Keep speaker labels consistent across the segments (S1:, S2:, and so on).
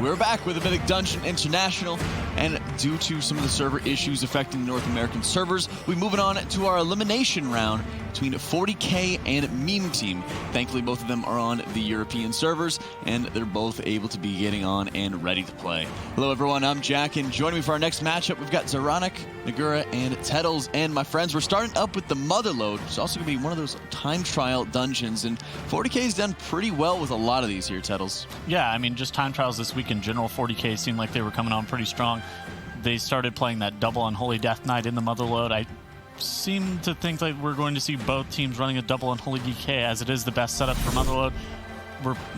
S1: We're back with the Mythic Dungeon International, and due to some of the server issues affecting the North American servers, we're moving on to our elimination round between Fourty and Meme Team. Thankfully, both of them are on the European servers, and they're both able to be getting on and ready to play. Hello, everyone. I'm Jack, and joining me for our next matchup, we've got Zaronic, Nagura, and Tettles. And my friends, we're starting up with the Motherlode. It's also going to be one of those time trial dungeons, and Fourty's done pretty well with a lot of these here, Tettles.
S2: Yeah, I mean, just time trials this week in general, Fourty seemed like they were coming on pretty strong. They started playing that double Unholy Death Knight in the Motherlode. I seem to think like we're going to see both teams running a double Unholy DK, as it is the best setup for Motherlode.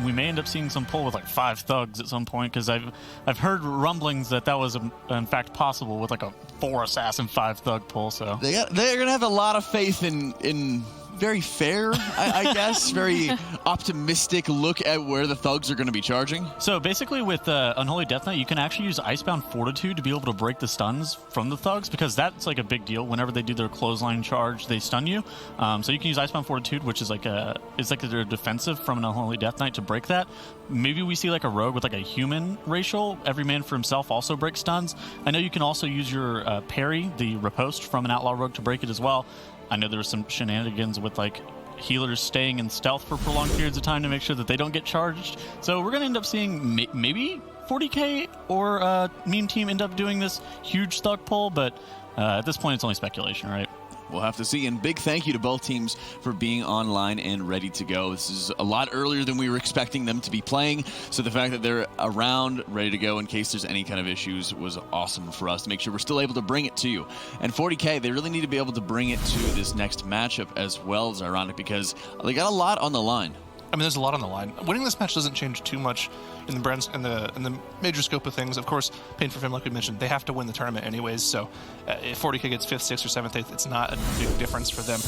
S2: We may end up seeing some pull with like 5 thugs at some point, because I've heard rumblings that was in fact possible with like a 4 assassin 5 thug pull. So
S1: they're gonna have a lot of faith in very fair, I guess, very optimistic look at where the thugs are going to be charging.
S2: So basically with Unholy Death Knight, you can actually use Icebound Fortitude to be able to break the stuns from the thugs, because that's like a big deal. Whenever they do their clothesline charge, they stun you. So you can use Icebound Fortitude, which is like their defensive from an Unholy Death Knight to break that. Maybe we see like a rogue with like a human racial. Every man for himself also breaks stuns. I know you can also use your parry, the riposte from an Outlaw Rogue, to break it as well. I know there was some shenanigans with like healers staying in stealth for prolonged periods of time to make sure that they don't get charged. So we're going to end up seeing maybe Fourty or Meme Team end up doing this huge thug pull, but at this point it's only speculation, right?
S1: We'll have to see, and big thank you to both teams for being online and ready to go. This is a lot earlier than we were expecting them to be playing, so the fact that they're around, ready to go in case there's any kind of issues was awesome for us to make sure we're still able to bring it to you. And Fourty, they really need to be able to bring it to this next matchup as well, as ironic, because they got a lot on the line.
S3: I mean, there's a lot on the line. Winning this match doesn't change too much in the major scope of things. Of course, Pain for Fame, like we mentioned, they have to win the tournament anyways. So if Fourty gets 5th, 6th, or 7th, 8th, it's not a big difference for them.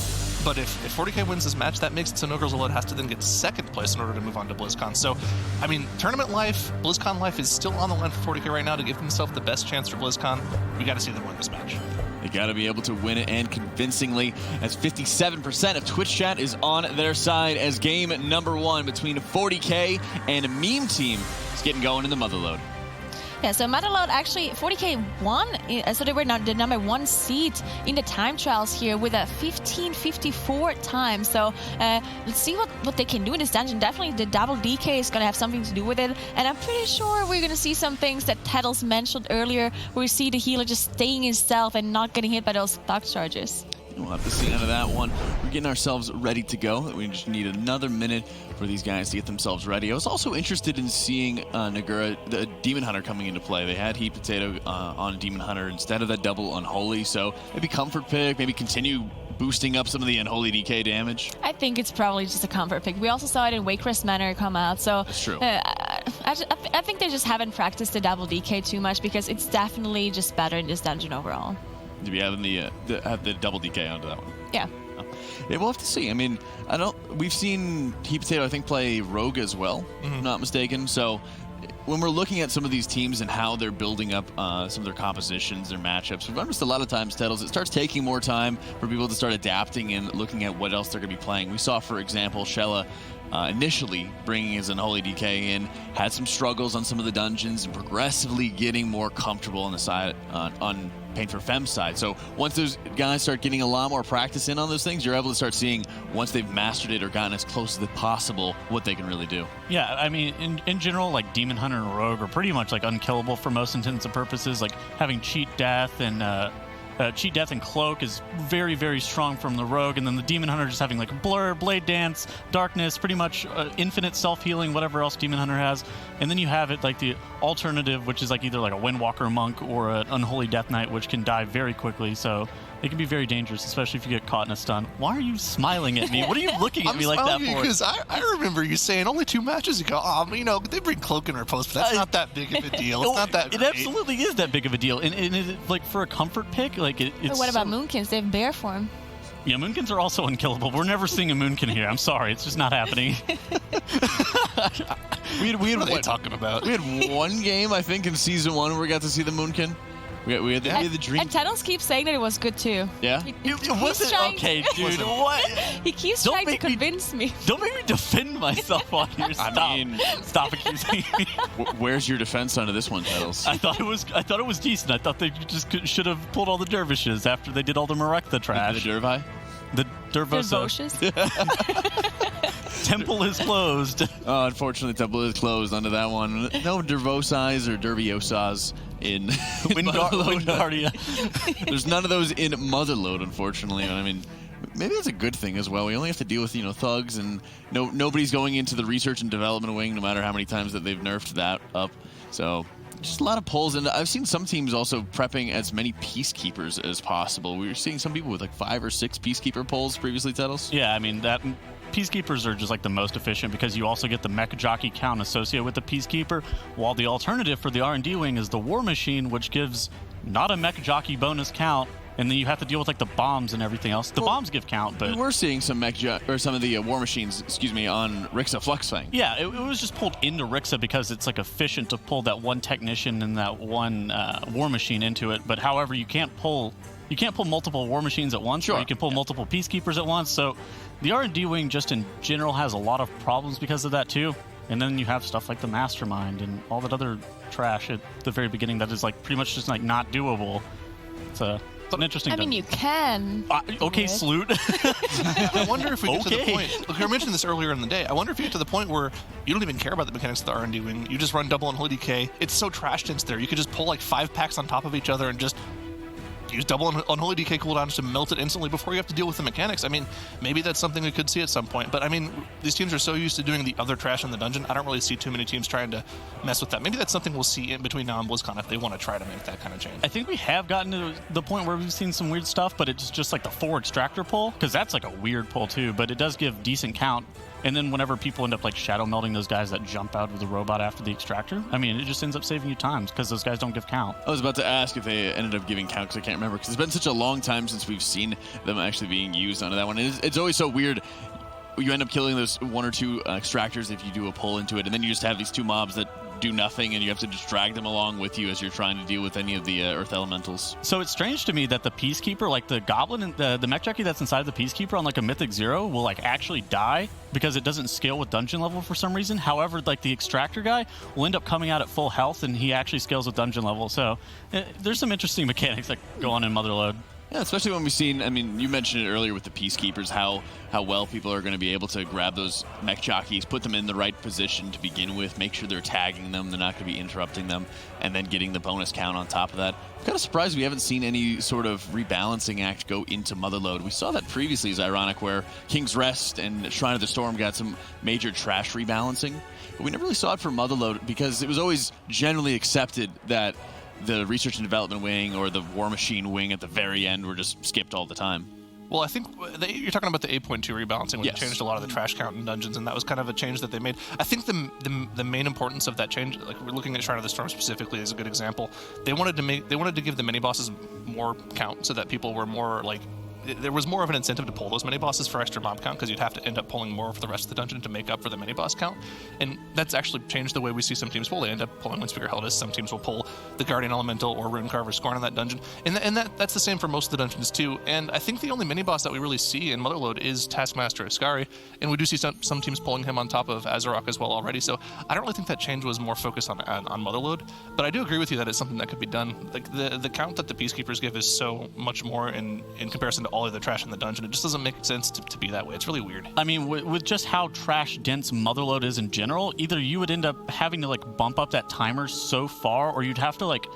S3: But if Fourty wins this match, that makes it so No Girls Allowed has to then get 2nd place in order to move on to BlizzCon. So, I mean, tournament life, BlizzCon life is still on the line for Fourty right now to give themselves the best chance for BlizzCon. We got to see them win this match.
S1: They got to be able to win it, and convincingly, as 57% of Twitch chat is on their side, as game number 1 between Fourty and Meme Team is getting going in the Motherlode.
S4: Yeah, so Motherlode actually, Fourty won, so they were now the number 1 seed in the time trials here with a 1554 time. So let's see what they can do in this dungeon. Definitely the double DK is going to have something to do with it. And I'm pretty sure we're going to see some things that Tettles mentioned earlier, where we see the healer just staying in stealth and not getting hit by those thug charges.
S1: We'll have to see out of that one. We're getting ourselves ready to go. We just need another minute for these guys to get themselves ready. I was also interested in seeing Nagura, the Demon Hunter, coming into play. They had Heat Potato on Demon Hunter instead of that double Unholy, so maybe comfort pick, maybe continue boosting up some of the Unholy DK damage.
S4: I think it's probably just a comfort pick. We also saw it in Wakecrest Manor come out, so
S1: that's true.
S4: I think they just haven't practiced the double DK too much, because it's definitely just better in this dungeon overall.
S1: Do we have the double DK onto that one?
S4: Yeah.
S1: Yeah, we'll have to see. I mean, we've seen Heat Potato, I think, play Rogue as well, if I'm not mistaken. So when we're looking at some of these teams and how they're building up some of their compositions, their matchups, we've noticed a lot of times, Tettles, it starts taking more time for people to start adapting and looking at what else they're going to be playing. We saw, for example, Shella initially bringing his Unholy DK in, had some struggles on some of the dungeons, and progressively getting more comfortable on the side on Pain for Fem's side. So once those guys start getting a lot more practice in on those things, you're able to start seeing, once they've mastered it or gotten as close as possible, what they can really do.
S2: Yeah, I mean, in general, like Demon Hunter and Rogue are pretty much like unkillable for most intents and purposes. Like having Cheat Death and Cloak is very, very strong from the Rogue, and then the Demon Hunter just having like Blur, Blade Dance, Darkness, pretty much infinite self-healing, whatever else Demon Hunter has. And then you have it like the alternative, which is like either like a Windwalker Monk or an Unholy Death Knight, which can die very quickly. So it can be very dangerous, especially if you get caught in a stun. Why are you smiling at me? What are you looking at me like that for?
S3: Because I remember you saying only 2 matches ago, they bring Cloak and Riposte, but that's not that big of a deal. It's not that
S2: It absolutely is that big of a deal. And it, like, for a comfort pick, like it's...
S4: But what about Moonkins? They have bear form.
S2: Yeah, Moonkins are also unkillable. We're never seeing a Moonkin here. I'm sorry. It's just not happening.
S1: we had
S3: what are they talking about?
S1: We had one game, I think, in Season 1 where we got to see the Moonkin. We had the dream.
S4: And Tattles keeps saying that it was good too.
S1: Yeah?
S2: It wasn't okay, dude. What?
S4: He keeps trying to convince me.
S2: Don't make me defend myself on here. Stop accusing me.
S1: Where's your defense under this one, Tattles?
S2: I thought it was decent. I thought they just should have pulled all the dervishes after they did all the Marekta trash.
S1: The Dervi?
S2: The Dervosa. Temple is closed.
S1: Oh, unfortunately, Temple is closed under that one. No Dervosais or Derviosas in
S2: Wingardia.
S1: There's none of those in Motherlode, unfortunately. I mean, maybe that's a good thing as well. We only have to deal with, thugs, and nobody's going into the research and development wing, no matter how many times that they've nerfed that up. So just a lot of pulls, and I've seen some teams also prepping as many Peacekeepers as possible. We were seeing some people with like 5 or 6 Peacekeeper pulls previously, Tettles.
S2: Yeah, I mean, that Peacekeepers are just like the most efficient because you also get the mech jockey count associated with the Peacekeeper, while the alternative for the R&D wing is the War Machine, which gives not a mech jockey bonus count, and then you have to deal with like the bombs and everything else. The bombs give count, but
S1: we're seeing some some of the War Machines, on Rixa Fluxfang.
S2: Yeah, it was just pulled into Rixa because it's like efficient to pull that one technician and that one War Machine into it. But however, you can't pull multiple War Machines at once, or you can pull multiple Peacekeepers at once. So the R&D wing just in general has a lot of problems because of that too. And then you have stuff like the Mastermind and all that other trash at the very beginning that is like pretty much just like not doable. It's an interesting.
S4: I mean, you can.
S2: Okay, Sloot.
S3: I wonder if we get to the point. Look, I mentioned this earlier in the day. I wonder if you get to the point where you don't even care about the mechanics of the R&D wing. You just run double Unholy Decay. It's so trash dense there. You could just pull like 5 packs on top of each other and just use double Unholy Decay cooldowns to melt it instantly before you have to deal with the mechanics. I mean, maybe that's something we could see at some point. But I mean, these teams are so used to doing the other trash in the dungeon. I don't really see too many teams trying to mess with that. Maybe that's something we'll see in between now and BlizzCon if they want to try to make that kind of change.
S2: I think we have gotten to the point where we've seen some weird stuff, but it's just like the 4 extractor pull, because that's like a weird pull too, but it does give decent count. And then whenever people end up like shadow melting those guys that jump out of the robot after the extractor, I mean, it just ends up saving you times because those guys don't give count.
S1: I was about to ask if they ended up giving count because I can't remember, because it's been such a long time since we've seen them actually being used onto that one. It's always so weird. You end up killing those 1 or 2 extractors if you do a pull into it, and then you just have these 2 mobs that do nothing, and you have to just drag them along with you as you're trying to deal with any of the Earth Elementals.
S2: So it's strange to me that the Peacekeeper, like the Goblin, and the mech jockey that's inside the Peacekeeper on like a Mythic 0 will like actually die because it doesn't scale with dungeon level for some reason. However, like the Extractor guy will end up coming out at full health, and he actually scales with dungeon level. So there's some interesting mechanics that go on in Motherlode.
S1: Yeah, especially when we've seen, I mean, you mentioned it earlier with the Peacekeepers, how well people are going to be able to grab those mech jockeys, put them in the right position to begin with, make sure they're tagging them, they're not going to be interrupting them, and then getting the bonus count on top of that. I'm kind of surprised we haven't seen any sort of rebalancing act go into Motherlode. We saw that previously, is ironic, where King's Rest and Shrine of the Storm got some major trash rebalancing, but we never really saw it for Motherlode because it was always generally accepted that the research and development wing or the War Machine wing at the very end were just skipped all the time.
S3: Well, I think you're talking about the 8.2 rebalancing when
S1: yes.
S3: they changed a lot of the trash count in dungeons, and that was kind of a change that they made. I think the main importance of that change, like we're looking at Shrine of the Storm specifically, is a good example. They wanted to give the mini bosses more count so that people were more like. There was more of an incentive to pull those mini-bosses for extra mob count because you'd have to end up pulling more for the rest of the dungeon to make up for the mini-boss count. And that's actually changed the way we see some teams pull. They end up pulling Windspeaker Heldis. Some teams will pull the Guardian Elemental or Runecarver Scorn in that dungeon. And that's the same for most of the dungeons too. And I think the only mini-boss that we really see in Motherlode is Taskmaster Ascari. And we do see some teams pulling him on top of Azarok as well already. So I don't really think that change was more focused on Motherlode. But I do agree with you that it's something that could be done. Like the count that the Peacekeepers give is so much more in comparison to all of the trash in the dungeon. It just doesn't make sense to be that way. It's really weird.
S2: I mean, with just how trash dense Motherlode is in general, either you would end up having to like bump up that timer so far, or you'd have to like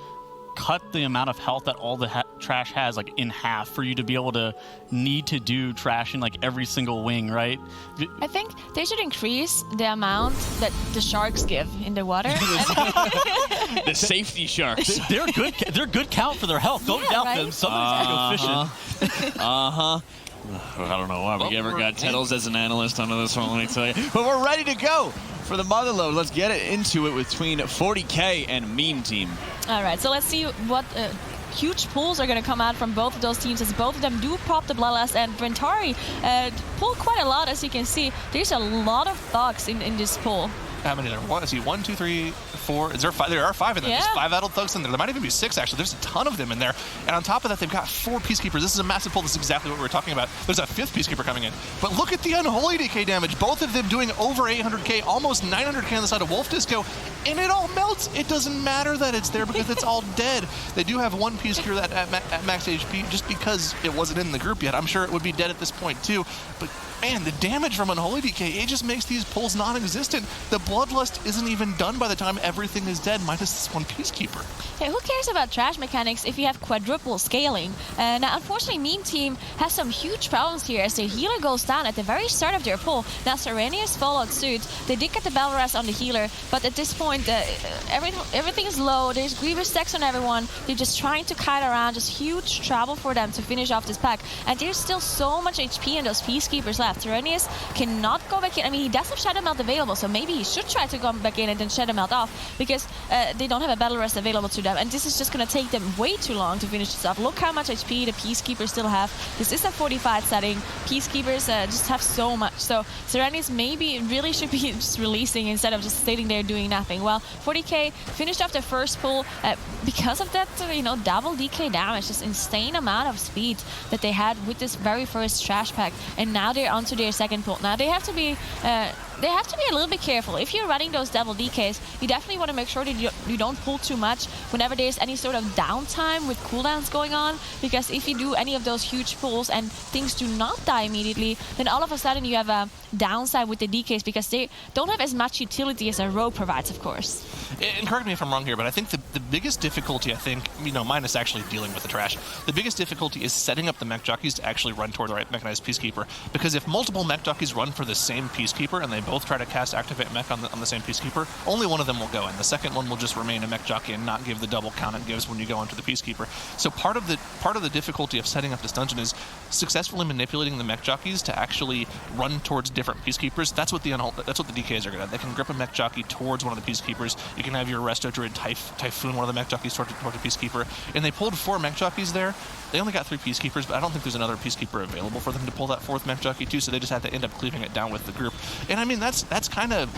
S2: cut the amount of health that all the trash has like in half for you to be able to need to do trash in like every single wing, right?
S4: I think they should increase the amount that the sharks give in the water.
S1: The safety sharks.
S2: They're good. They're good count for their health. Don't doubt them. Somebody's efficient.
S1: I don't know why we ever got Tettles as an analyst onto this one, let me tell you. But we're ready to go for the Motherlode. Let's get it into it between 40K and Meme Team.
S4: All right, so let's see what huge pulls are going to come out from both of those teams, as both of them do pop the Bloodlust, and Brentari pull quite a lot, as you can see. There's a lot of thugs in this pull.
S3: how many there? One, see, 1, 2, 3, 4. Is there 5? There are 5 in there.
S4: Yeah.
S3: There's 5 adult thugs in there. There might even be 6, actually. There's a ton of them in there. And on top of that, they've got 4 Peacekeepers. This is a massive pull. This is exactly what we were talking about. There's a 5th Peacekeeper coming in. But look at the Unholy DK damage. Both of them doing over 800k, almost 900k on the side of Wolf Disco. And it all melts. It doesn't matter that it's there because it's all dead. They do have 1 Peacekeeper that at max HP just because it wasn't in the group yet. I'm sure it would be dead at this point too. But man, the damage from Unholy DK, it just makes these pulls non-existent. The Bloodlust isn't even done by the time everything is dead, minus this 1 Peacekeeper.
S4: Yeah, who cares about trash mechanics if you have quadruple scaling? Now, unfortunately, Meme Team has some huge problems here as their healer goes down at the very start of their pull. Now, Serenius followed suit. They did get the Battle Res on the healer, but at this point, everything is low. There's Grievous stacks on everyone. They're just trying to kite around. Just huge trouble for them to finish off this pack. And there's still so much HP in those Peacekeepers left. Serenius cannot go back in. I mean, he does have Shadow Melt available, so maybe he should try to go back in and then Shadow Melt off because they don't have a Battle Rest available to them. And this is just going to take them way too long to finish this off. Look how much HP the Peacekeepers still have. This is a 45 setting. Peacekeepers just have so much. So Serenius maybe really should be just releasing instead of just sitting there doing nothing. Well, Fourty finished off the first pull because of that, double DK damage, this insane amount of speed that they had with this very first trash pack. And now they're onto their second pull. Now they have to be a little bit careful. If you're running those double DKs, you definitely want to make sure that you don't pull too much whenever there's any sort of downtime with cooldowns going on, because if you do any of those huge pulls and things do not die immediately, then all of a sudden you have a downside with the DKs because they don't have as much utility as a rogue provides, of course.
S3: And correct me if I'm wrong here, but I think the biggest difficulty, minus actually dealing with the trash, the biggest difficulty is setting up the mech jockeys to actually run toward the right mechanized Peacekeeper. Because if multiple mech jockeys run for the same Peacekeeper and they both try to cast Activate Mech on the same Peacekeeper, only one of them will go in. The second one will just remain a mech jockey and not give the double count it gives when you go into the Peacekeeper. So part of the difficulty of setting up this dungeon is successfully manipulating the mech jockeys to actually run towards different Peacekeepers. That's what the DKs are good at. They can grip a mech jockey towards one of the Peacekeepers. You can have your Resto Druid Typhoon one of the mech jockeys towards a Peacekeeper. And they pulled 4 mech jockeys there. They only got 3 Peacekeepers, but I don't think there's another Peacekeeper available for them to pull that 4th mech jockey too, so they just had to end up cleaving it down with the group. And I mean, that's kind of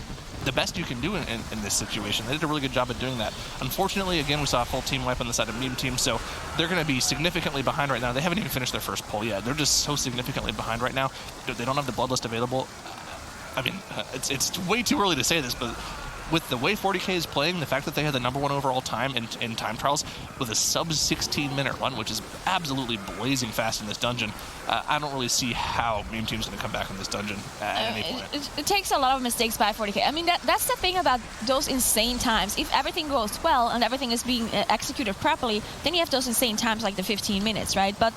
S3: the best you can do in this situation. They did a really good job at doing that. Unfortunately, again, we saw a full team wipe on the side of Meme Team, so they're going to be significantly behind right now. They haven't even finished their first pull yet. They're just so significantly behind right now. They don't have the Bloodlust available. I mean, it's way too early to say this, but with the way 40k is playing, the fact that they had the #1 overall time in time trials with a sub 16-minute run, which is absolutely blazing fast in this dungeon, I don't really see how Meme Team's going to come back in this dungeon at any point.
S4: It takes a lot of mistakes by 40k. I mean, that's the thing about those insane times. If everything goes well and everything is being executed properly, then you have those insane times like the 15 minutes, right? But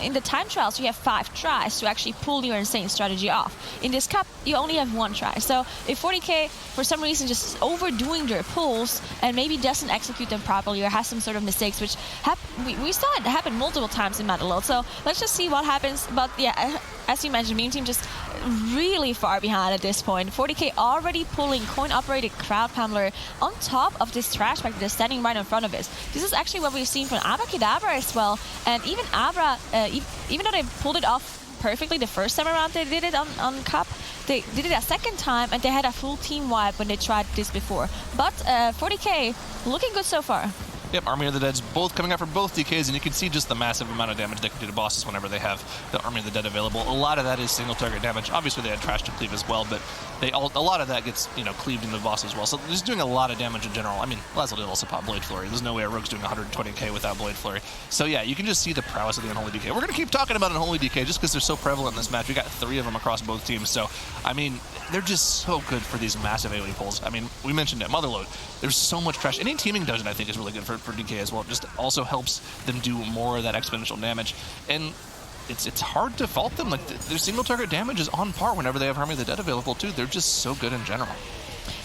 S4: in the time trials, you have 5 tries to actually pull your insane strategy off. In this cup, you only have 1 try. So if 40k, for some reason, just overdoing their pulls and maybe doesn't execute them properly or has some sort of mistakes, which we saw it happen multiple times in Motherlode. So let's just see what happens. But yeah, as you mentioned, Meme Team just really far behind at this point. 40k already pulling coin-operated Crowd Pummeler on top of this trash pack that's standing right in front of us. This is actually what we've seen from Abrakadabra as well. And even Abra, even though they pulled it off perfectly the first time around they did it on Cup, they did it a second time and they had a full team wipe when they tried this before. But 40k looking good so far.
S3: Yep, Army of the Dead's both coming out for both DKs, and you can see just the massive amount of damage they can do to bosses whenever they have the Army of the Dead available. A lot of that is single target damage. Obviously, they had trash to cleave as well, but a lot of that gets cleaved into the boss as well. So they're just doing a lot of damage in general. I mean, Lazlo did also pop Blade Flurry. There's no way a Rogue's doing 120k without Blade Flurry. So yeah, you can just see the prowess of the Unholy DK. We're going to keep talking about Unholy DK just because they're so prevalent in this match. We got 3 of them across both teams. So, I mean, they're just so good for these massive AoE pulls. I mean, we mentioned it, Motherlode. There's so much trash. Any teaming dungeon, I think, is really good for DK as well. It just also helps them do more of that exponential damage. And it's hard to fault them. Like, their single target damage is on par whenever they have Army of the Dead available, too. They're just so good in general.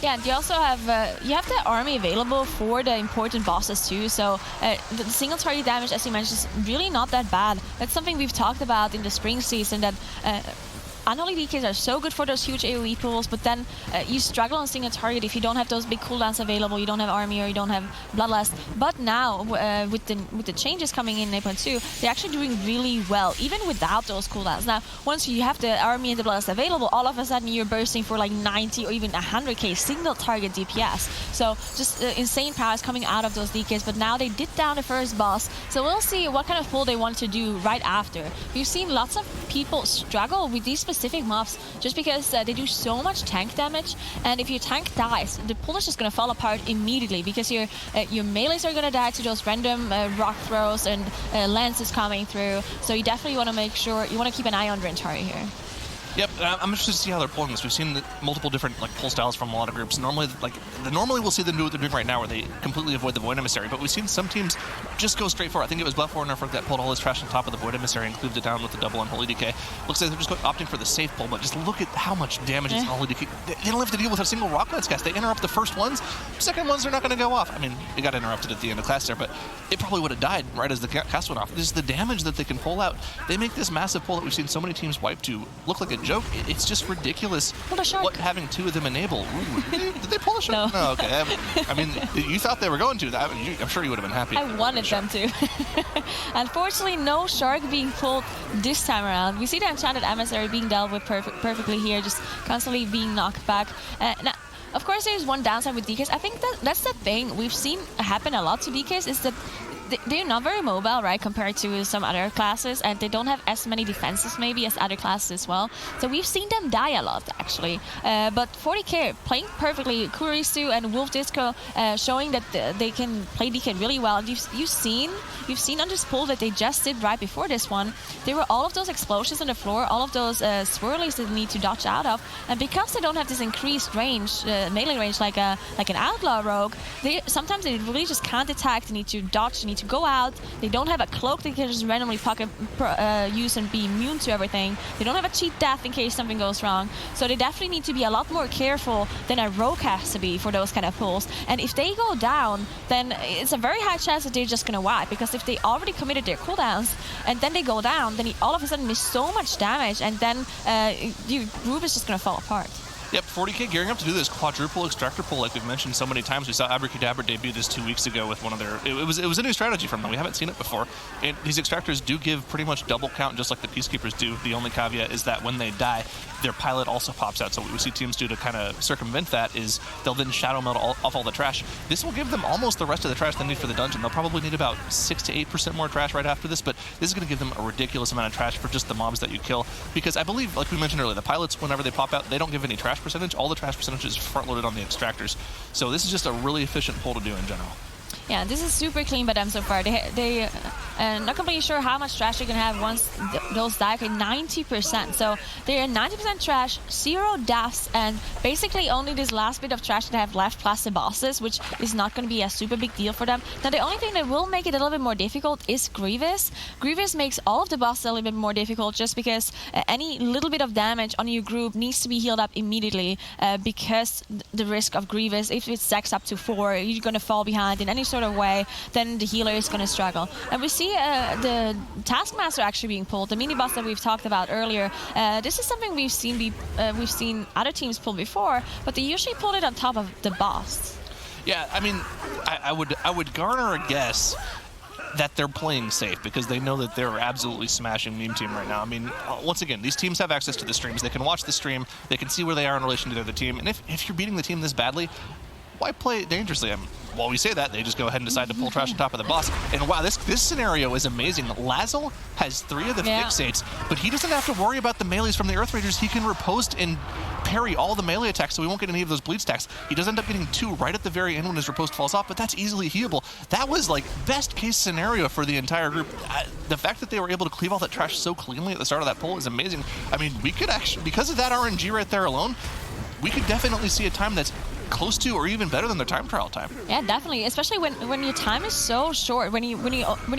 S4: Yeah, and you also have the army available for the important bosses too. So the single target damage, as you mentioned, is really not that bad. That's something we've talked about in the spring season, that unholy DKs are so good for those huge AoE pools, but then you struggle on seeing a target if you don't have those big cooldowns available, you don't have army or you don't have bloodlust. But now with the changes coming in 8.2, they're actually doing really well, even without those cooldowns. Now, once you have the army and the bloodlust available, all of a sudden you're bursting for like 90 or even 100k single target DPS. So just insane powers coming out of those DKs. But now they did down the first boss, so we'll see what kind of pull they want to do right after. We've seen lots of people struggle with these specific mobs just because they do so much tank damage, and if your tank dies, the pull is just going to fall apart immediately because your melees are going to die to those random rock throws and lances coming through. So you definitely want to make sure you want to keep an eye on Rentari here.
S3: Yep, I'm interested to see how they're pulling this. We've seen multiple different pull styles from a lot of groups. Normally we'll see them do what they're doing right now, where they completely avoid the Void Emissary. But we've seen some teams just go straight for it. I think it was Buff that pulled all his trash on top of the Void Emissary and cleaved it down with the double Unholy DK. Looks like they're just opting for the safe pull, but just look at how much damage is Unholy DK. They don't have to deal with a single Rock Lance cast. They interrupt the first ones. Second ones are not going to go off. I mean, it got interrupted at the end of class there, but it probably would have died right as the cast went off. This is the damage that they can pull out. They make this massive pull that we've seen so many teams wipe to look like a joke. It's just ridiculous what having two of them enable. Ooh, did they pull a shark? No, okay. I mean, you thought they were going to. I'm sure you would have been happy.
S4: I wanted them to. Unfortunately, no shark being pulled this time around. We see the Enchanted Emissary being dealt with perfectly here, just constantly being knocked back. Now, of course, there's one downside with DKs. I think that's the thing we've seen happen a lot to DKs is that they're not very mobile, right, compared to some other classes, and they don't have as many defenses maybe as other classes as well. So we've seen them die a lot, actually. But Fourty playing perfectly, Kurisu and Wolf Disco showing that they can play DK really well. And you've seen on this pull that they just did right before this one, there were all of those explosions on the floor, all of those swirlies that they need to dodge out of, and because they don't have this increased range, melee range like an Outlaw Rogue, sometimes they really just can't attack. They need to dodge, they need to go out. They don't have a cloak they can just randomly use and be immune to everything. They don't have a cheat death in case something goes wrong. So they definitely need to be a lot more careful than a rogue has to be for those kind of pulls. And if they go down, then it's a very high chance that they're just going to wipe, because if they already committed their cooldowns and then they go down, then all of a sudden miss so much damage, and then your group is just going to fall apart.
S3: Yep, 40k gearing up to do this quadruple extractor pull like we've mentioned so many times. We saw Abracadabra debut this 2 weeks ago with one of their... It was a new strategy from them. We haven't seen it before. And these extractors do give pretty much double count, just like the Peacekeepers do. The only caveat is that when they die, their pilot also pops out. So what we see teams do to kind of circumvent that is they'll then shadow melt off all the trash. This will give them almost the rest of the trash they need for the dungeon. They'll probably need about 6 to 8% more trash right after this, but this is going to give them a ridiculous amount of trash for just the mobs that you kill. Because I believe, like we mentioned earlier, the pilots, whenever they pop out, they don't give any trash percentage. All the trash percentage is front-loaded on the extractors. So this is just a really efficient pull to do in general.
S4: Yeah, this is super clean by them so far. They not completely sure how much trash they can have once those die. Okay, 90%. So they're 90% trash, 0 deaths, and basically only this last bit of trash they have left plus the bosses, which is not going to be a super big deal for them. Now, the only thing that will make it a little bit more difficult is Grievous. Grievous makes all of the bosses a little bit more difficult just because any little bit of damage on your group needs to be healed up immediately because the risk of Grievous, if it stacks up to 4, you're going to fall behind in any sort of way, then the healer is going to struggle. And we see the Taskmaster actually being pulled, the mini boss that we've talked about earlier. This is something we've seen other teams pull before, but they usually pull it on top of the boss.
S3: Yeah, I mean, I would garner a guess that they're playing safe because they know that they're absolutely smashing Meme Team right now. I mean, once again, these teams have access to the streams. They can watch the stream. They can see where they are in relation to the other team. And if you're beating the team this badly, why play it dangerously? I mean, while we say that, they just go ahead and decide to pull trash on top of the boss. And wow, this scenario is amazing. Lazzle has 3 of the fixates, but he doesn't have to worry about the melees from the Earth Rangers. He can riposte and parry all the melee attacks, so we won't get any of those bleed stacks. He does end up getting 2 right at the very end when his riposte falls off, but that's easily healable. That was like best case scenario for the entire group. The fact that they were able to cleave all that trash so cleanly at the start of that pull is amazing. I mean, we could actually, because of that RNG right there alone, we could definitely see a time that's close to or even better than their time trial time.
S4: Yeah, definitely, especially when your time is so short. When you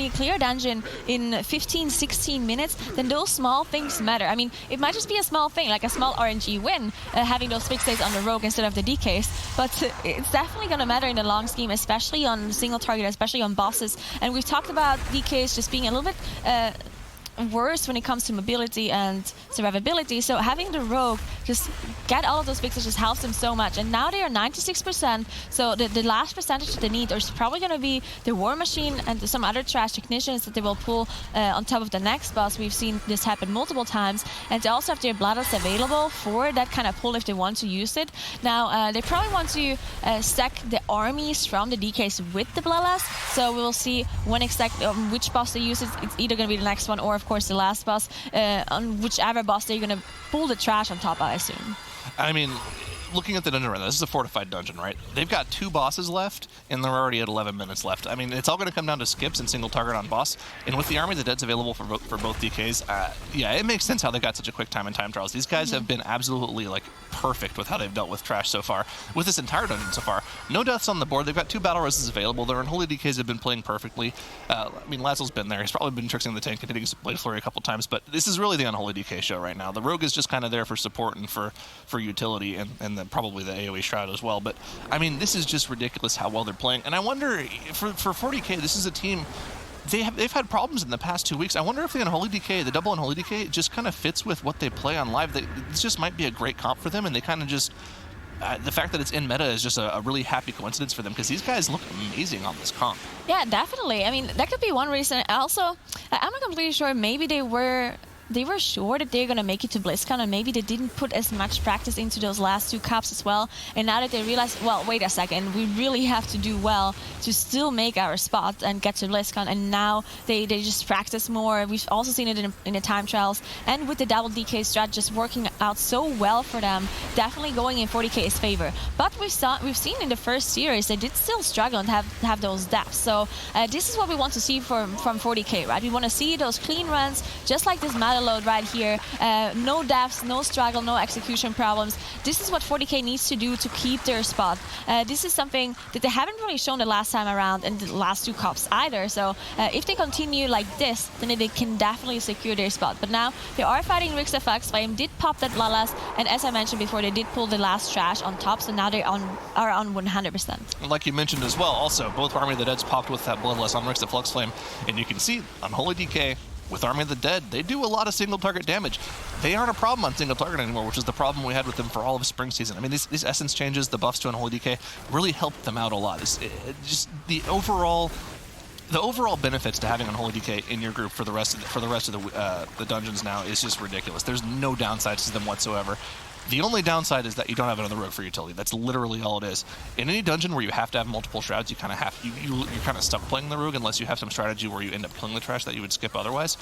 S4: clear a dungeon in 15, 16 minutes, then those small things matter. I mean, it might just be a small thing, like a small RNG win, having those fixates on the rogue instead of the DKs, but it's definitely going to matter in the long scheme, especially on single target, especially on bosses. And we've talked about DKs just being a little bit worse when it comes to mobility and survivability. So having the Rogue just get all of those pixels just helps them so much. And now they are 96%. So the last percentage that they need is probably going to be the War Machine and some other trash technicians that they will pull on top of the next boss. We've seen this happen multiple times. And they also have their Bloodlust available for that kind of pull if they want to use it. Now, they probably want to stack the armies from the DKs with the Bloodlust. So we will see when exactly which boss they use it. It's either going to be the next one or, of course, the last boss. On whichever boss they're going to pull the trash on top, I assume.
S3: I mean, looking at the dungeon right now, this is a fortified dungeon, right? They've got 2 bosses left, and they're already at 11 minutes left. I mean, it's all going to come down to skips and single target on boss. And with the Army of the Dead's available for both DKs, yeah, it makes sense how they got such a quick time in time trials. These guys have been absolutely, like, perfect with how they've dealt with trash so far. With this entire dungeon so far, no deaths on the board. They've got 2 battle reses available. Their Unholy DKs have been playing perfectly. I mean, Laszlo's been there. He's probably been tricksing the tank and hitting his Blade Flurry a couple times, but this is really the Unholy DK show right now. The Rogue is just kind of there for support and for utility, and probably the AoE Shroud as well. But I mean, this is just ridiculous how well they're playing. And I wonder, for 40K, this is a team, they've had problems in the past 2 weeks. I wonder if the Unholy DK, the double Unholy DK, just kind of fits with what they play on live. This just might be a great comp for them, and they kind of just the fact that it's in meta is just a really happy coincidence for them, because these guys look amazing on this comp.
S4: Yeah, definitely. I mean, that could be one reason. Also, I'm not completely sure. Maybe they were sure that they're going to make it to BlizzCon, and maybe they didn't put as much practice into those last 2 cups as well. And now that they realize, well, wait a second, we really have to do well to still make our spot and get to BlizzCon. And now they just practice more. We've also seen it in the time trials. And with the double DK strat just working out so well for them, definitely going in 40K's favor. But we've seen in the first series, they did still struggle and have those deaths. So this is what we want to see from 40K, right? We want to see those clean runs, just like this Motherlode right here. No deaths, no struggle, no execution problems. This is what 40K needs to do to keep their spot. This is something that they haven't really shown the last time around in the last 2 cups either. So if they continue like this, then they can definitely secure their spot. But now they are fighting Rix FX. Flame did pop that Bloodlust, and as I mentioned before, they did pull the last trash on top, so now they are on 100%.
S3: Like you mentioned as well, also, both Army of the Dead's popped with that Bloodlust on Rix the Flux Flame, and you can see Unholy DK with Army of the Dead, they do a lot of single target damage. They aren't a problem on single target anymore, which is the problem we had with them for all of spring season. I mean, these essence changes, the buffs to Unholy DK, really helped them out a lot. Just the overall benefits to having Unholy DK in your group for the rest of the dungeons now is just ridiculous. There's no downsides to them whatsoever. The only downside is that you don't have another rogue for utility. That's literally all it is. In any dungeon where you have to have multiple shrouds, you kind of you're kind of stuck playing the rogue unless you have some strategy where you end up killing the trash that you would skip otherwise.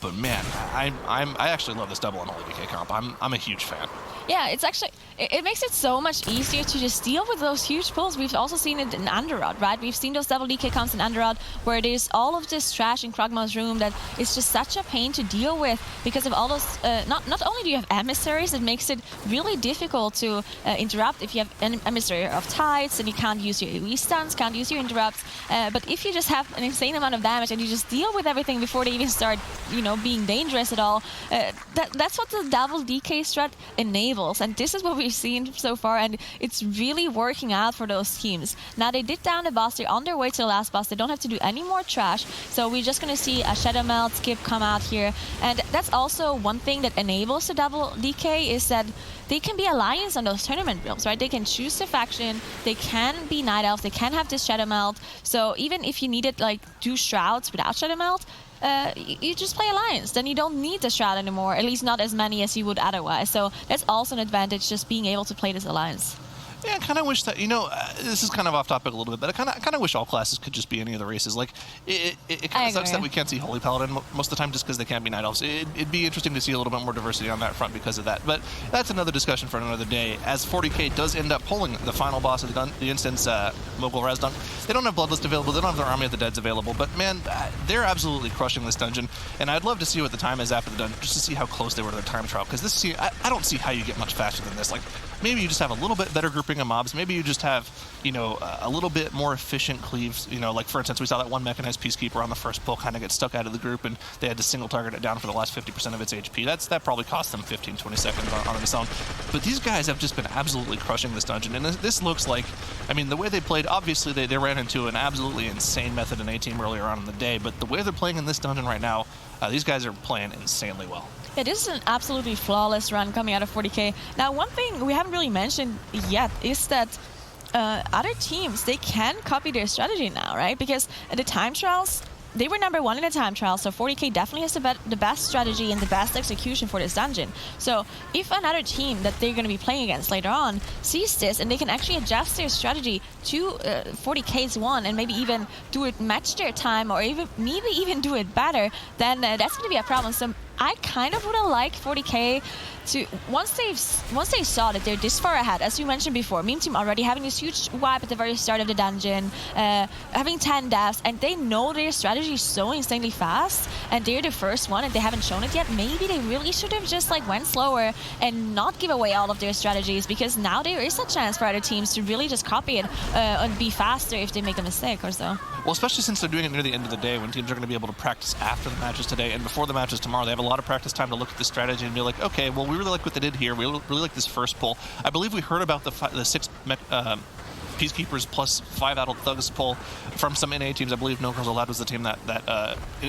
S3: But man, I actually love this double Unholy DK comp. I'm a huge fan.
S4: Yeah, it's actually, it makes it so much easier to just deal with those huge pulls. We've also seen it in Underrod, right? We've seen those double DK comps in Underrod where there's all of this trash in Krogma's room that is just such a pain to deal with because of all those, not only do you have emissaries, it makes it really difficult to interrupt if you have an emissary of tides and you can't use your AoE stuns, can't use your interrupts. But if you just have an insane amount of damage and you just deal with everything before they even start, being dangerous at all, that's what the double DK strat enables. And this is what we've seen so far, and it's really working out for those teams. Now they did down the boss, they're on their way to the last boss, they don't have to do any more trash, so we're just going to see a Shadow Melt skip come out here. And that's also one thing that enables the double DK is that they can be alliance on those tournament builds, right? They can choose the faction, they can be Night Elves, they can have this Shadow Melt, so even if you needed do Shrouds without Shadow Melt, you just play Alliance, then you don't need the Shroud anymore, at least not as many as you would otherwise. So that's also an advantage, just being able to play this Alliance.
S3: Yeah, I kind of wish that, this is kind of off topic a little bit, but I kind of wish all classes could just be any of the races. It kind of sucks that we can't see Holy Paladin most of the time just because they can't be Night Elves. It'd be interesting to see a little bit more diversity on that front because of that. But that's another discussion for another day. As 40K does end up pulling the final boss of the instance, Mogul Razdunk, they don't have Bloodlust available, they don't have their Army of the Deads available, but man, they're absolutely crushing this dungeon. And I'd love to see what the time is after the dungeon, just to see how close they were to the time trial, because I don't see how you get much faster than this. Maybe you just have a little bit better group grouping of mobs. Maybe you just have, you know, a little bit more efficient cleaves. You know, like for instance, we saw that one mechanized Peacekeeper on the first pull kind of get stuck out of the group, and they had to single target it down for the last 50% of its HP. That probably cost them 15, 20 seconds on its own. But these guys have just been absolutely crushing this dungeon, and this looks like, I mean, the way they played, obviously they ran into an absolutely insane method in A-Team earlier on in the day, but the way they're playing in this dungeon right now, these guys are playing insanely well.
S4: Yeah, this is an absolutely flawless run coming out of 40K. Now, one thing we haven't really mentioned yet is that other teams, they can copy their strategy now, right? Because at the time trials, they were number 1 in the time trial, so 40K definitely has the best strategy and the best execution for this dungeon. So if another team that they're going to be playing against later on sees this and they can actually adjust their strategy to 40K's one and maybe even do it match their time or maybe even do it better, then that's going to be a problem. So I kind of would have liked 40K to, once they saw that they're this far ahead, as you mentioned before, Meme Team already having this huge wipe at the very start of the dungeon, having 10 deaths, and they know their strategy is so insanely fast, and they're the first one and they haven't shown it yet. Maybe they really should have just like went slower and not give away all of their strategies, because now there is a chance for other teams to really just copy it and be faster if they make a mistake or so.
S3: Well, especially since they're doing it near the end of the day when teams are going to be able to practice after the matches today and before the matches tomorrow. They have a lot of practice time to look at the strategy and be like, okay, well, we really like what they did here. We really like this first pull. I believe we heard about the 6 Peacekeepers plus 5 adult thugs pull from some NA teams. I believe No Girls Allowed was the team that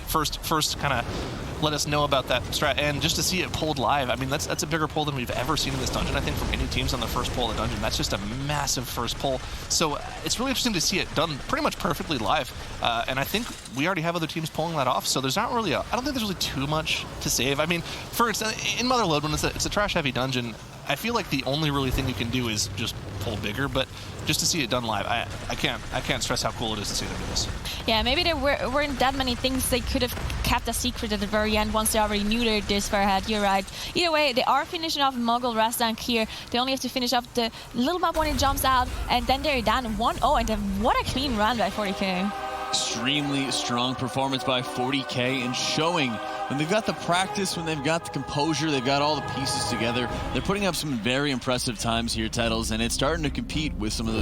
S3: first kind of let us know about that strat, and just to see it pulled live, I mean, that's a bigger pull than we've ever seen in this dungeon, I think, from any teams on the first pull of the dungeon. That's just a massive first pull. So it's really interesting to see it done pretty much perfectly live, and I think we already have other teams pulling that off, so there's not really I don't think there's really too much to save. I mean, for instance, in Motherlode, when it's a trash-heavy dungeon, I feel like the only really thing you can do is just pull bigger, but just to see it done live, I can't stress how cool it is to see them do this.
S4: Yeah, maybe there weren't that many things they could have kept a secret at the very end once they already knew they're this far ahead. You're right. Either way, they are finishing off Muggle Rest Dunk here. They only have to finish off the little map when it jumps out, and then they're down 1-0, and then what a clean run by 40K.
S1: Extremely strong performance by 40K, and showing when they've got the practice, when they've got the composure, they've got all the pieces together. They're putting up some very impressive times here, Titles, and it's starting to compete with some of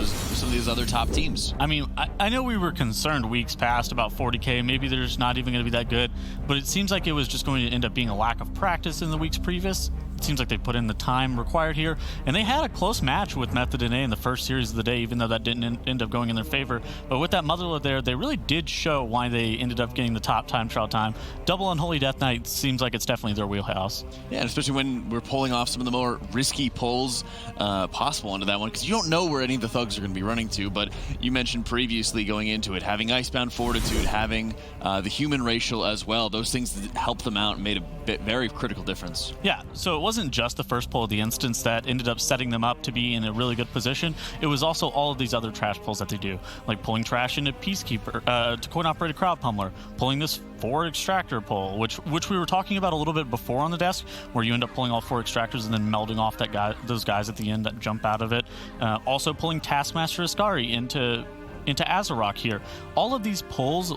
S1: these other top teams.
S2: I mean, I know we were concerned weeks past about 40K. Maybe they're just not even going to be that good, but it seems like it was just going to end up being a lack of practice in the weeks previous. It seems like they put in the time required here, and they had a close match with Method NA in the first series of the day, even though that didn't end up going in their favor. But with that Motherlode there, they really did show why they ended up getting the top time trial time. Double Unholy Death Knight seems like it's definitely their wheelhouse.
S1: Yeah, and especially when we're pulling off some of the more risky pulls possible onto that one, because you don't know where any of the thugs are going to be running to. But you mentioned previously going into it, having Icebound Fortitude, having the human racial as well. Those things helped them out and made a very critical difference.
S2: Yeah, so it wasn't just the first pull of the instance that ended up setting them up to be in a really good position. It was also all of these other trash pulls that they do, like pulling trash into Peacekeeper, to coin-operated Crowd Pummeler, pulling this 4 extractor pull, which we were talking about a little bit before on the desk, where you end up pulling all 4 extractors and then melding off those guys at the end that jump out of it. Also pulling Taskmaster Ascari into Azarok here. All of these pulls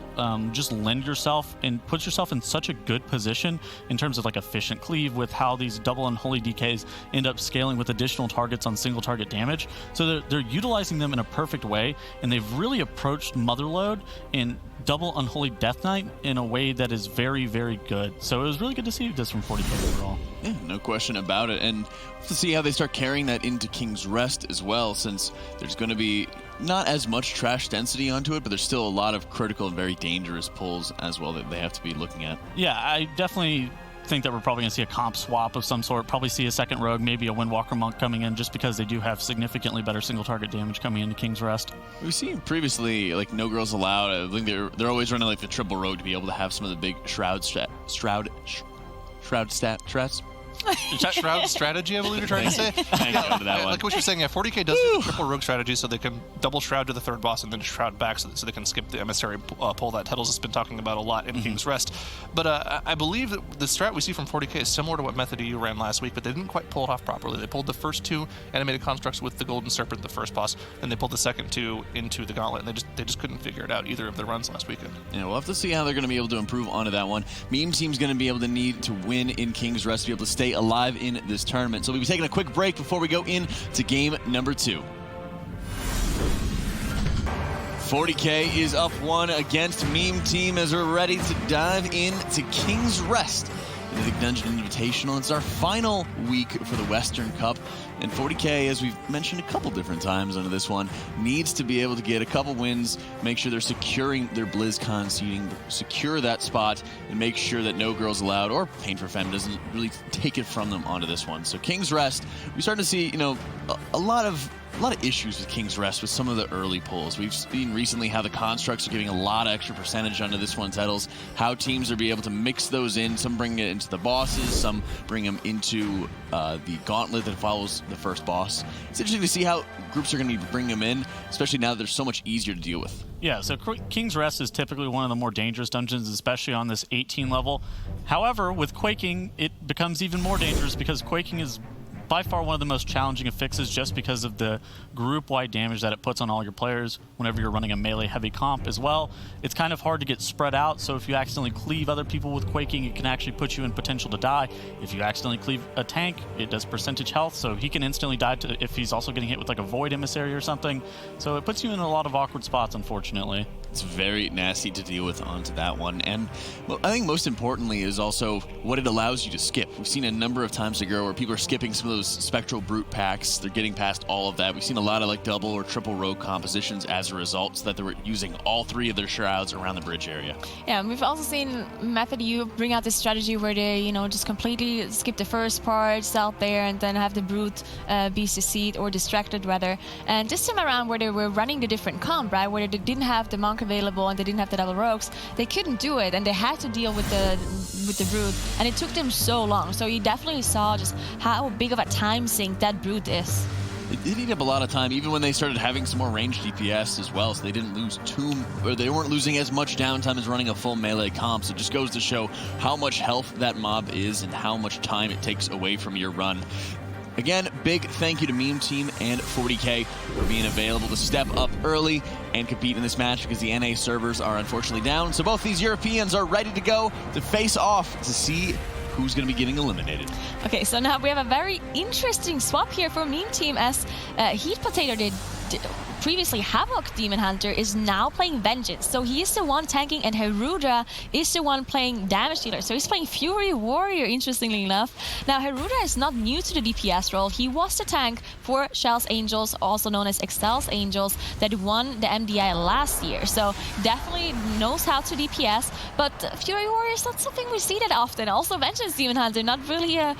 S2: just lend yourself and put yourself in such a good position in terms of like efficient cleave with how these double unholy DKs end up scaling with additional targets on single target damage. So they're utilizing them in a perfect way, and they've really approached Motherlode in double Unholy Death Knight in a way that is very, very good. So it was really good to see this from 40K overall.
S1: Yeah, no question about it. And to see how they start carrying that into King's Rest as well, since there's going to be not as much trash density onto it, but there's still a lot of critical and very dangerous pulls as well that they have to be looking at.
S2: Yeah, I definitely think that we're probably going to see a comp swap of some sort, probably see a second rogue, maybe a Windwalker Monk coming in, just because they do have significantly better single target damage coming into King's Rest.
S1: We've seen previously, like, No Girls Allowed, I think they're always running like the triple rogue to be able to have some of the big shroud strats.
S3: Shroud strategy, I believe you're trying to say. Like what you're saying, yeah, 40K does do the triple rogue strategy, so they can double shroud to the third boss and then shroud back, so they can skip the emissary pull that Tettles has been talking about a lot in King's Rest. But I believe that the strat we see from 40K is similar to what Method EU ran last week, but they didn't quite pull it off properly. They pulled the first 2 animated constructs with the Golden Serpent, the first boss, then they pulled the second 2 into the Gauntlet, and they just couldn't figure it out either of their runs last weekend.
S1: Yeah, we'll have to see how they're going to be able to improve onto that one. Meme Team's going to be able to need to win in King's Rest to be able to stay alive in this tournament. So we'll be taking a quick break before we go into game number 2. 40K is up 1 against Meme Team as we're ready to dive into King's Rest, the Mythic Dungeon Invitational. It's our final week for the Western Cup, and 40K, as we've mentioned a couple different times under this one, needs to be able to get a couple wins, make sure they're securing their BlizzCon seating, secure that spot, and make sure that No Girls Allowed or Pain for Fem doesn't really take it from them onto this one. So King's Rest, we start to see, you know, a lot of issues with King's Rest with some of the early pulls. We've seen recently how the constructs are giving a lot of extra percentage onto this one's titles, how teams are being able to mix those in. Some bring it into the bosses, some bring them into the gauntlet that follows the first boss. It's interesting to see how groups are going to be bringing them in, especially now that they're so much easier to deal with.
S2: Yeah, so King's Rest is typically one of the more dangerous dungeons, especially on this 18 level. However, with Quaking, it becomes even more dangerous because Quaking is by far one of the most challenging of fixes just because of the group-wide damage that it puts on all your players whenever you're running a melee-heavy comp as well. It's kind of hard to get spread out, so if you accidentally cleave other people with Quaking, it can actually put you in potential to die. If you accidentally cleave a tank, it does percentage health, so he can instantly die if he's also getting hit with like a Void Emissary or something. So it puts you in a lot of awkward spots, unfortunately.
S1: It's very nasty to deal with onto that one. And well, I think most importantly is also what it allows you to skip. We've seen a number of times ago where people are skipping some of those Spectral Brute packs. They're getting past all of that. We've seen a lot of like double or triple rogue compositions as a result, so that they were using all 3 of their shrouds around the bridge area.
S4: Yeah, and we've also seen Method U bring out this strategy where they, you know, just completely skip the first parts out there and then have the Brute be CC'd or distracted rather. And this time around where they were running the different comp, right, where they didn't have the Monk available and they didn't have the double rogues, they couldn't do it and they had to deal with the Brute, and it took them so long. So you definitely saw just how big of a time sink that Brute is.
S1: It did eat up a lot of time, even when they started having some more ranged DPS as well, so they didn't lose they weren't losing as much downtime as running a full melee comp. So it just goes to show how much health that mob is and how much time it takes away from your run. Again, big thank you to Meme Team and 40K for being available to step up early and compete in this match because the NA servers are unfortunately down. So both these Europeans are ready to go to face off to see who's going to be getting eliminated.
S4: Okay, so now we have a very interesting swap here for Meme Team as Heat Potato did previously Havoc Demon Hunter is now playing Vengeance. So he is the one tanking and Herudra is the one playing damage dealer. So he's playing Fury Warrior, interestingly enough. Now Herudra is not new to the DPS role. He was the tank for Shell's Angels, also known as Excel's Angels, that won the MDI last year. So definitely knows how to DPS, but Fury Warrior is not something we see that often. Also Vengeance Demon Hunter, not really a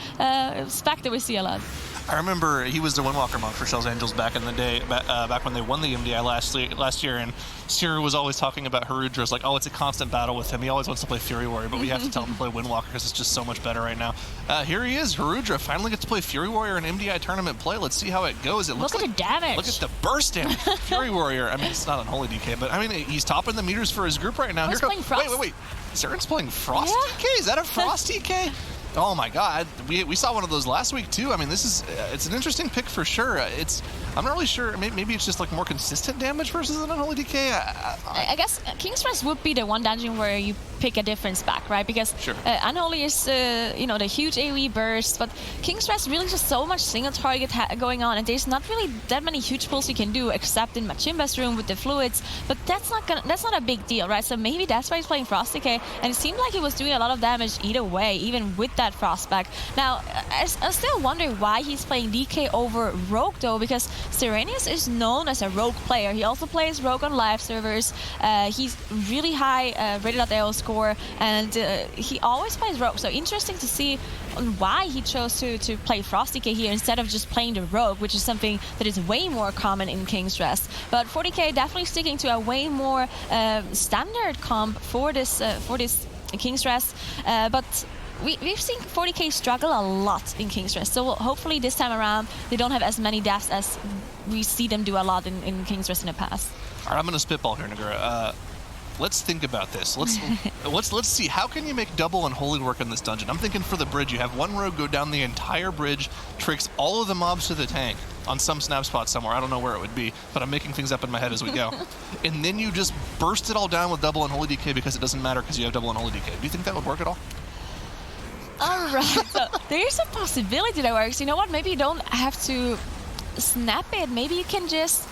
S4: spec that we see a lot.
S3: I remember he was the Windwalker monk for Shell's Angels back in the day, back when they won the MDI last year, and Sierra was always talking about Herudra. It's like, oh, it's a constant battle with him. He always wants to play Fury Warrior, but we have to tell him to play Windwalker because it's just so much better right now. Here he is, Herudra, finally gets to play Fury Warrior in MDI tournament play. Let's see how it goes. It looks
S4: look at
S3: like,
S4: the damage.
S3: Look at the burst damage. Fury Warrior, I mean, it's not Unholy DK, but I mean, he's topping the meters for his group right now. Wait. Saren's playing Frost DK? Is that a Frost DK? Oh my God, we saw one of those last week too. I mean, this is it's an interesting pick for sure. I'm not really sure. Maybe it's just like more consistent damage versus an Unholy DK.
S4: I guess King's Rest would be the one dungeon where you pick a different spec, right? Because
S3: sure.
S4: Unholy is you know, the huge AoE burst, but King's Rest really just so much single target going on, and there's not really that many huge pulls you can do except in Machimba's room with the fluids. But that's not a big deal, right? So maybe that's why he's playing Frost DK, and it seemed like he was doing a lot of damage either way, even with that Frost spec. Now I still wonder why he's playing DK over Rogue though, because Serenius is known as a Rogue player. He also plays Rogue on live servers. He's really high rated AO score, and he always plays Rogue. So interesting to see why he chose to play Frost DK here instead of just playing the Rogue, which is something that is way more common in King's Rest. But 40K definitely sticking to a way more standard comp for this King's Rest. But we've seen 40K struggle a lot in King's Rest, so hopefully this time around they don't have as many deaths as we see them do a lot in King's Rest in the past.
S3: All right, I'm going to spitball here, Nagura. Let's think about this. Let's see, how can you make double Unholy work in this dungeon? I'm thinking for the bridge, you have one rogue go down the entire bridge, tricks all of the mobs to the tank on some snap spot somewhere. I don't know where it would be, but I'm making things up in my head as we go. And then you just burst it all down with double Unholy DK because it doesn't matter because you have double Unholy DK. Do you think that would work at all?
S4: All right, so there's a possibility that works. You know what? Maybe you don't have to snap it. Maybe you can just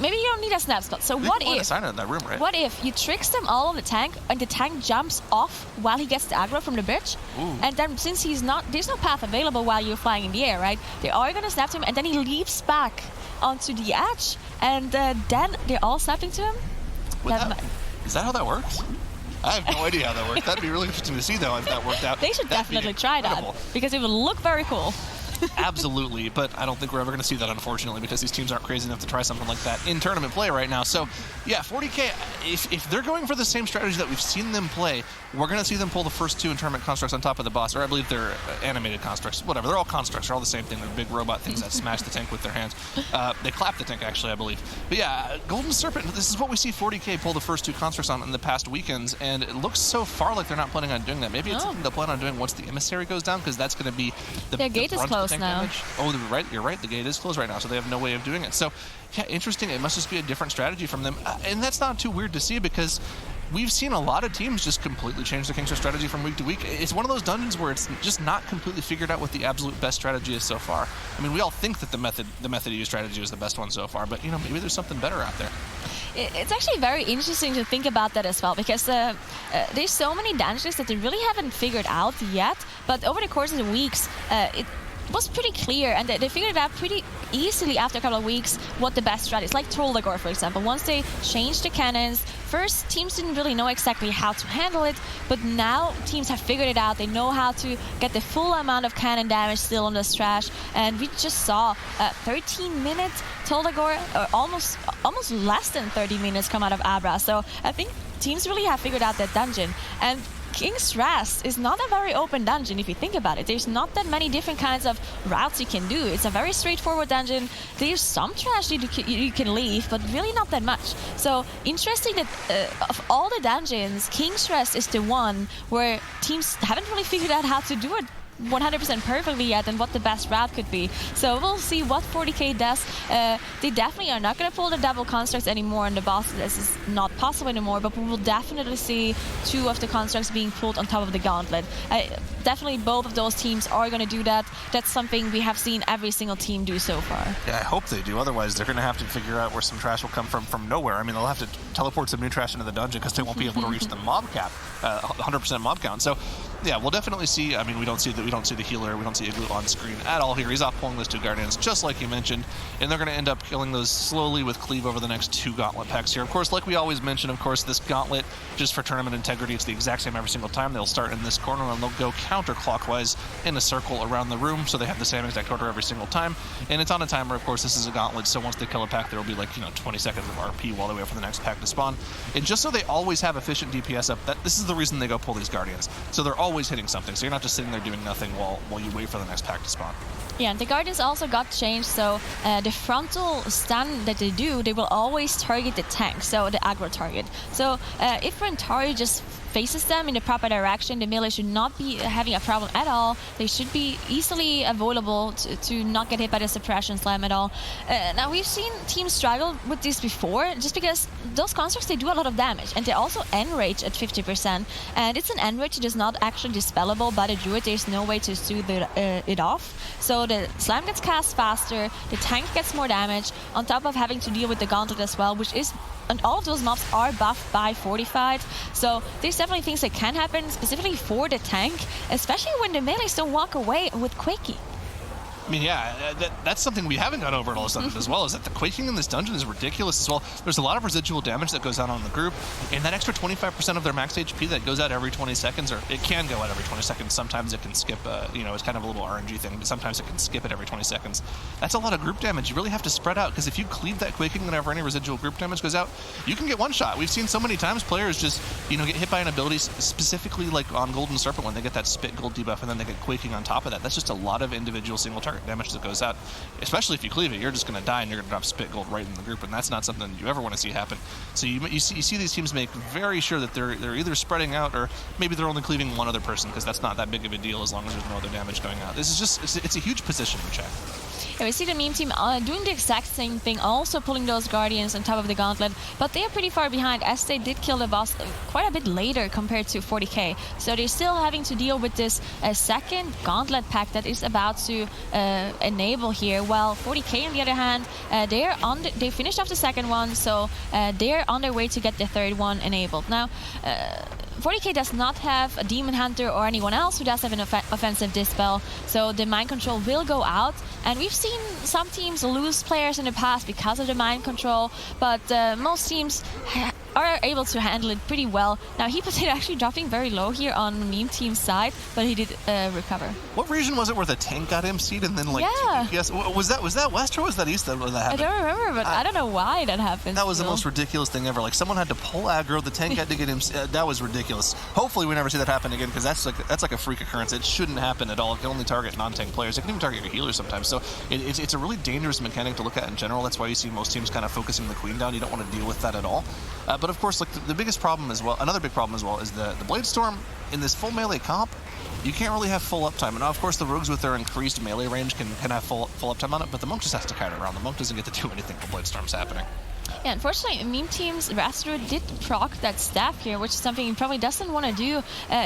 S4: maybe you don't need a snap spell. So what if?
S3: Sign in that room, right?
S4: What if you tricks them all on the tank, and the tank jumps off while he gets the aggro from the bridge, and then since he's not, there's no path available while you're flying in the air, right? They are gonna snap to him, and then he leaps back onto the edge, and then they're all snapping to him.
S3: Is that how that works? I have no idea how that works. That'd be really interesting to see, though, if that worked out.
S4: They should definitely try that, because it would look very cool.
S3: Absolutely, but I don't think we're ever going to see that, unfortunately, because these teams aren't crazy enough to try something like that in tournament play right now. So, yeah, 40K, if they're going for the same strategy that we've seen them play, we're going to see them pull the first 2 in tournament constructs on top of the boss, or I believe they're animated constructs. Whatever, they're all constructs. They're all the same thing. They're big robot things that smash the tank with their hands. They clap the tank, actually, I believe. But yeah, Golden Serpent, this is what we see 40K pull the first 2 constructs on in the past weekends, and it looks so far like they're not planning on doing that. Maybe it's something they'll plan on doing once the emissary goes down, because that's going to be
S4: their gate is closed now.
S3: Damage. Oh, you're right. The gate is closed right now, so they have no way of doing it. So, yeah, interesting. It must just be a different strategy from them. And that's not too weird to see, because we've seen a lot of teams just completely change their Kingster strategy from week to week. It's one of those dungeons where it's just not completely figured out what the absolute best strategy is so far. I mean, we all think that the method use strategy is the best one so far, but, maybe there's something better out there.
S4: It's actually very interesting to think about that as well, because there's so many dungeons that they really haven't figured out yet, but over the course of the weeks, it was pretty clear, and they figured it out pretty easily after a couple of weeks what the best strat is. Like Trollagor, for example. Once they changed the cannons, first teams didn't really know exactly how to handle it, but now teams have figured it out. They know how to get the full amount of cannon damage still on the strat, and we just saw 13 minutes Trollagor, or almost less than 30 minutes come out of Abra. So I think teams really have figured out that dungeon. And King's Rest is not a very open dungeon if you think about it. There's not that many different kinds of routes you can do. It's a very straightforward dungeon. There's some trash you can leave, but really not that much. So interesting that of all the dungeons, King's Rest is the one where teams haven't really figured out how to do it 100% perfectly yet and what the best route could be. So we'll see what 40K does. They definitely are not going to pull the double constructs anymore on the boss. This is not possible anymore, but we will definitely see 2 of the constructs being pulled on top of the gauntlet. Definitely both of those teams are going to do that. That's something we have seen every single team do so far.
S3: Yeah, I hope they do. Otherwise, they're going to have to figure out where some trash will come from nowhere. I mean, they'll have to teleport some new trash into the dungeon because they won't be able to reach the mob cap, 100% mob count. So, yeah, we'll definitely see. I mean, we don't see the healer, we don't see Igloo on screen at all here. He's off pulling those 2 Guardians, just like you mentioned, and they're going to end up killing those slowly with Cleave over the next 2 Gauntlet packs here. Of course, like we always mention, of course, this Gauntlet, just for tournament integrity, it's the exact same every single time. They'll start in this corner and they'll go counterclockwise in a circle around the room, so they have the same exact order every single time. And it's on a timer, of course. This is a Gauntlet, so once they kill a pack, there will be like 20 seconds of RP while they wait for the next pack to spawn. And just so they always have efficient DPS up, this is the reason they go pull these Guardians. So they're always hitting something, so you're not just sitting there doing nothing while you wait for the next pack to spawn.
S4: Yeah, and the Guardians also got changed, so the frontal stun that they do, they will always target the tank, so the aggro target. So if Rentari just faces them in the proper direction, the melee should not be having a problem at all. They should be easily avoidable to not get hit by the suppression slam at all. Now, we've seen teams struggle with this before, just because those constructs, they do a lot of damage, and they also enrage at 50%, and it's an enrage that is not actually dispellable by the druid. There's no way to soothe it off. So the slam gets cast faster, the tank gets more damage, on top of having to deal with the gauntlet as well, which is, and all of those mobs are buffed by Fortified. So there's definitely things that can happen specifically for the tank, especially when the melees don't walk away with Quaking.
S3: I mean, yeah, that's something we haven't gone over at all dungeons as well, is that the quaking in this dungeon is ridiculous as well. There's a lot of residual damage that goes out on the group, and that extra 25% of their max HP that goes out every 20 seconds, or it can go out every 20 seconds. Sometimes it can skip, it's kind of a little RNG thing, but sometimes it can skip it every 20 seconds. That's a lot of group damage. You really have to spread out, because if you cleave that quaking whenever any residual group damage goes out, you can get one shot. We've seen so many times players just, get hit by an ability, specifically like on Golden Serpent when they get that spit gold debuff and then they get quaking on top of that. That's just a lot of individual single target damage that goes out. Especially if you cleave it, you're just going to die and you're going to drop spit gold right in the group, and that's not something you ever want to see happen. So you see these teams make very sure that they're either spreading out, or maybe they're only cleaving one other person, because that's not that big of a deal as long as there's no other damage going out. This is just, it's a huge position to check.
S4: we see the meme team doing the exact same thing, also pulling those Guardians on top of the Gauntlet, but they are pretty far behind as they did kill the boss quite a bit later compared to 40k. So they're still having to deal with this second Gauntlet pack that is about to enable here, while 40k on the other hand, they finished off the second one, so they're on their way to get the third one enabled. Now, 40k does not have a Demon Hunter or anyone else who does have an offensive Dispel, so the Mind Control will go out, and we've seen some teams lose players in the past because of the Mind Control, but most teams are able to handle it pretty well. Now, Heap Potato actually dropping very low here on Meme Team's side, but he did recover.
S3: What region was it where the tank got MC'd and then like yes, was that west or was that east that happened?
S4: I don't remember, but I don't know why that happened.
S3: That was the most ridiculous thing ever. Like someone had to pull aggro, the tank had to get him. That was ridiculous. Hopefully we never see that happen again because that's like a freak occurrence. It shouldn't happen at all. It can only target non-tank players. It can even target your healers sometimes. So it's a really dangerous mechanic to look at in general. That's why you see most teams kind of focusing the queen down. You don't want to deal with that at all. But of course, like the biggest problem as well, another big problem as well, is the Blade Storm in this full melee comp. You can't really have full uptime. And of course, the rogues with their increased melee range can have full uptime on it, but the monk just has to kite around. The monk doesn't get to do anything while Blade Storm's happening.
S4: Yeah, unfortunately, Meme Team's Rastro did proc that staff here, which is something he probably doesn't want to do.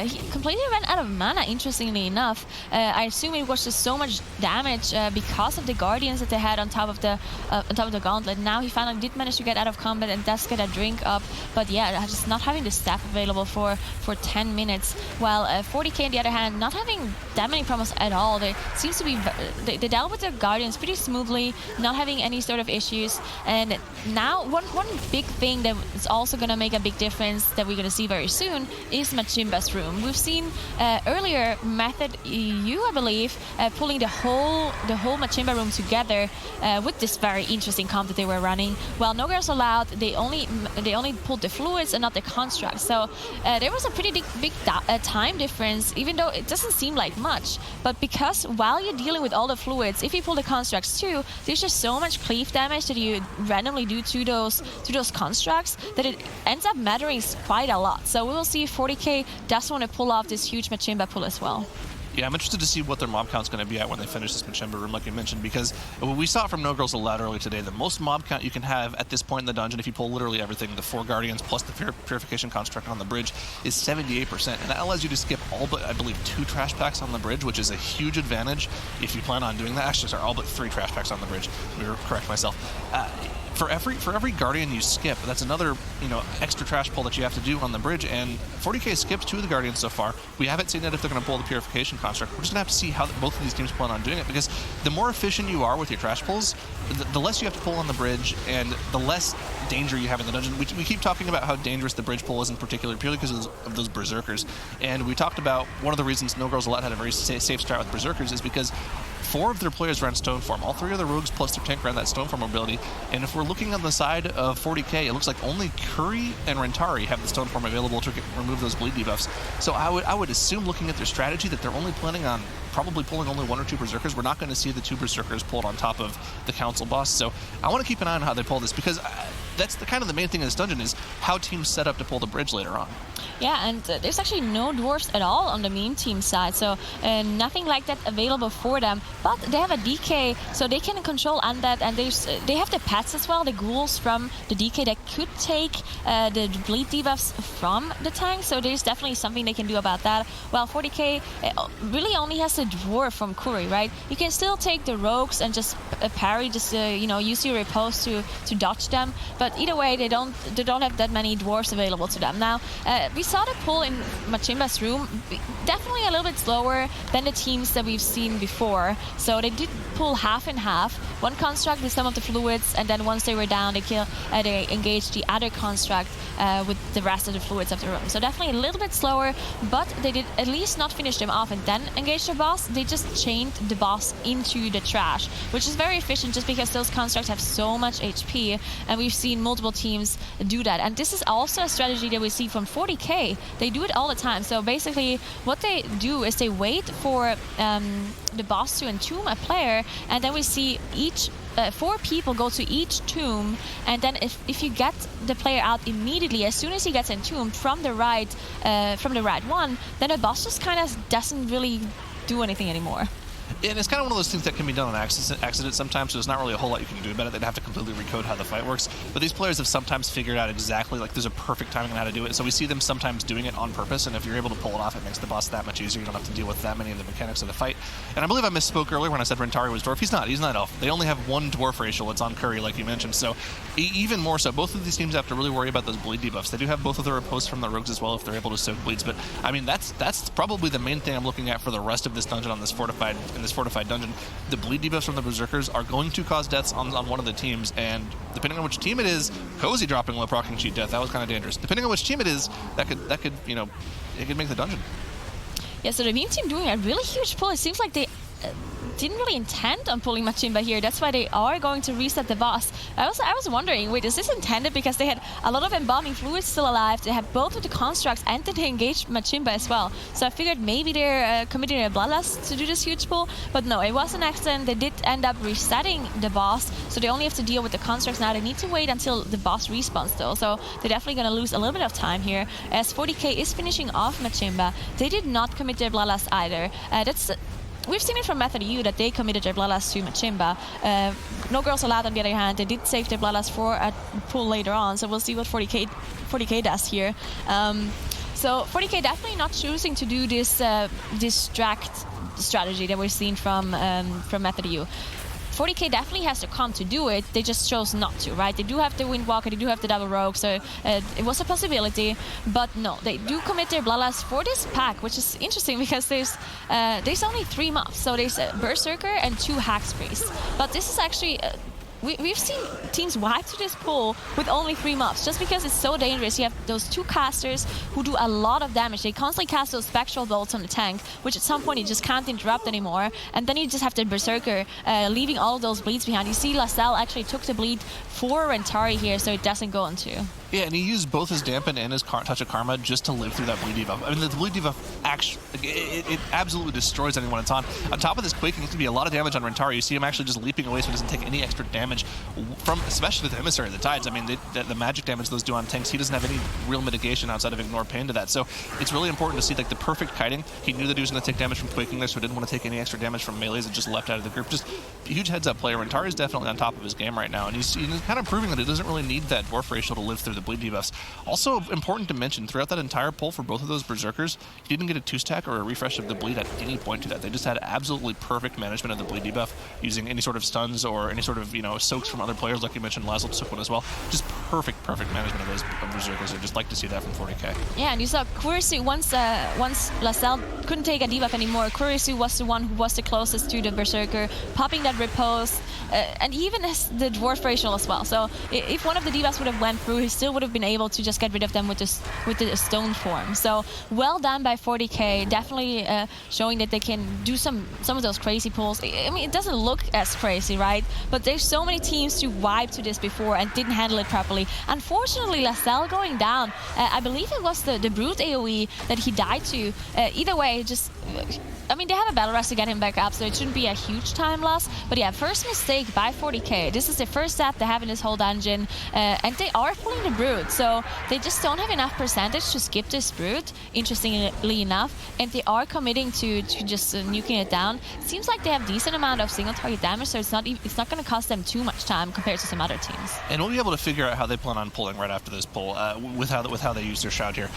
S4: He completely ran out of mana, interestingly enough. I assume it was just so much damage because of the Guardians that they had on top of the Gauntlet. Now he finally did manage to get out of combat and does get a drink up. But yeah, just not having the staff available for 10 minutes. While 40k, on the other hand, not having that many problems at all. They seems to be they dealt with the Guardians pretty smoothly, not having any sort of issues. And now one big thing that is also going to make a big difference that we're going to see very soon is Machimba's room. We've seen earlier Method EU, I believe, pulling the whole Machimba room together with this very interesting comp that they were running. While No Girls Allowed, they only pulled the fluids and not the constructs. So there was a pretty big time difference, even though it doesn't seem like much. But because while you're dealing with all the fluids, if you pull the constructs too, there's just so much cleave damage that you randomly do to those constructs that it ends up mattering quite a lot. So we will see if 40k does want to pull off this huge Machimba pull as well.
S3: Yeah, I'm interested to see what their mob count's going to be at when they finish this Machimba room, like you mentioned, because we saw it from No Girls Allowed earlier today. The most mob count you can have at this point in the dungeon, if you pull literally everything, the 4 Guardians plus the Purification Construct on the bridge, is 78%. And that allows you to skip all but, I believe, 2 trash packs on the bridge, which is a huge advantage if you plan on doing that. Actually, sorry, all but 3 trash packs on the bridge. Let me correct myself. For every Guardian you skip, that's another extra trash pull that you have to do on the bridge, and 40k skipped 2 of the Guardians so far. We haven't seen that if they're going to pull the Purification Construct. We're just going to have to see how both of these teams plan on doing it, because the more efficient you are with your trash pulls, the less you have to pull on the bridge, and the less danger you have in the dungeon. We keep talking about how dangerous the bridge pull is in particular, purely because of those Berserkers. And we talked about one of the reasons No Girls Allowed had a very safe strat with Berserkers is because 4 of their players ran Stone Form. All 3 of the rogues plus their tank ran that Stone Form ability. And if we're looking on the side of 40k, it looks like only Curry and Rentari have the Stone Form available to remove those bleed debuffs. So I would assume, looking at their strategy, that they're only planning on probably pulling only 1 or 2 Berserkers. We're not going to see the 2 Berserkers pulled on top of the Council boss. So I want to keep an eye on how they pull this, because that's kind of the main thing in this dungeon, is how teams set up to pull the bridge later on.
S4: Yeah, and there's actually no dwarfs at all on the Meme Team side, so nothing like that available for them. But they have a DK, so they can control undead, and they have the pets as well, the ghouls from the DK that could take the bleed debuffs from the tank, so there's definitely something they can do about that. While 40k really only has the dwarf from Kuri, right? You can still take the rogues and just parry, just use your repose to dodge them, but either way, they don't have that many dwarfs available to them. Now, we saw the pull in Machimba's room, definitely a little bit slower than the teams that we've seen before. So they did pull half and half. One construct with some of the fluids, and then once they were down, they engaged the other construct with the rest of the fluids of the room. So definitely a little bit slower, but they did at least not finish them off and then engage the boss. They just chained the boss into the trash, which is very efficient just because those constructs have so much HP, and we've seen multiple teams do that. And this is also a strategy that we see from 40k. They do it all the time. So basically what they do is they wait for the boss to entomb a player, and then we see each 4 people go to each tomb, and then if you get the player out immediately as soon as he gets entombed from the right one, then the boss just kind of doesn't really do anything anymore.
S3: And it's kind of one of those things that can be done on accident sometimes, so there's not really a whole lot you can do about it. They'd have to completely recode how the fight works. But these players have sometimes figured out exactly, like, there's a perfect timing on how to do it. So we see them sometimes doing it on purpose, and if you're able to pull it off, it makes the boss that much easier. You don't have to deal with that many of the mechanics of the fight. And I believe I misspoke earlier when I said Rentari was dwarf. He's not elf. They only have one dwarf racial. It's on Curry, like you mentioned. So even more so, both of these teams have to really worry about those bleed debuffs. They do have both of their riposts from the rogues as well if they're able to soak bleeds. But I mean, that's probably the main thing I'm looking at for the rest of this dungeon on this fortified dungeon. The bleed debuffs from the Berserkers are going to cause deaths on one of the teams, and depending on which team it is, Cozy dropping low proccing cheat death, that was kind of dangerous. Depending on which team it is, that could you know, it could make the dungeon.
S4: Yeah, so the Meme team doing a really huge pull. It seems like they didn't really intend on pulling Machimba here. That's why they are going to reset the boss. I was wondering, wait, is this intended? Because they had a lot of embalming fluids still alive. They had both of the constructs, and then they engaged Machimba as well. So I figured maybe they're committing a bloodlust to do this huge pull. But no, it was an accident. They did end up resetting the boss, so they only have to deal with the constructs now. They need to wait until the boss respawns though. So they're definitely going to lose a little bit of time here. As Fourty is finishing off Machimba, they did not commit their bloodlust either. We've seen it from Method U that they committed their bloodlust to Machimba. No Girls Allowed, on the other hand, they did save their bloodlust for a pull later on, so we'll see what 40K does here. So 40K definitely not choosing to do this distract strategy that we've seen from Method U. 40K definitely has to come to do it, they just chose not to, right? They do have the Windwalker, they do have the Double Rogue, so it was a possibility, but no, they do commit their bloodlust for this pack, which is interesting because there's only 3 mobs, so there's a Berserker and 2 Hax Priests, but this is actually... We've seen teams wipe to this pull with only 3 mobs, just because it's so dangerous. You have those 2 casters who do a lot of damage. They constantly cast those spectral bolts on the tank, which at some point you just can't interrupt anymore. And then you just have the Berserker leaving all of those bleeds behind. You see Lascelles actually took the bleed for Rentari here, so it doesn't go into.
S3: Yeah, and he used both his Dampen and his Touch of Karma just to live through that bleed debuff. I mean, the bleed debuff actually, it absolutely destroys anyone it's on. On top of this quaking, it's going to be a lot of damage on Rentari. You see him actually just leaping away so he doesn't take any extra damage from, especially the Emissary of the Tides. I mean, the magic damage those do on tanks, he doesn't have any real mitigation outside of ignore pain to that. So it's really important to see like the perfect kiting. He knew that he was going to take damage from quaking there, so he didn't want to take any extra damage from melees and just left out of the group. Just a huge heads up player. Rentari's definitely on top of his game right now, and he's kind of proving that he doesn't really need that dwarf racial to live through the bleed debuffs. Also important to mention, throughout that entire pull for both of those Berserkers, he didn't get a 2-stack or a refresh of the bleed at any point to that. They just had absolutely perfect management of the bleed debuff, using any sort of stuns or any sort of, you know, soaks from other players, like you mentioned, Lascelles took one as well. Just perfect management of those Berserkers. I'd just like to see that from 40K.
S4: Yeah, and you saw Kurisu, once Lascelles couldn't take a debuff anymore, Kurisu was the one who was the closest to the Berserker, popping that riposte, and even as the Dwarf racial as well. So if one of the debuffs would have went through, he still would have been able to just get rid of them with the stone form. So well done by 40K, definitely showing that they can do some of those crazy pulls. I mean, it doesn't look as crazy, right? But there's so many teams to wipe to this before and didn't handle it properly. Unfortunately, Lascelles going down, I believe it was the Brute AoE that he died to. Either way, just... I mean, they have a battle rush to get him back up, so it shouldn't be a huge time loss. But yeah, first mistake by 40K. This is the first step they have in this whole dungeon, and they are pulling the Brute, so they just don't have enough percentage to skip this Brute, interestingly enough, and they are committing to just nuking it down. It seems like they have decent amount of single target damage, so it's not going to cost them too much time compared to some other teams.
S3: And we'll be able to figure out how they plan on pulling right after this pull, with how they use their Shroud here.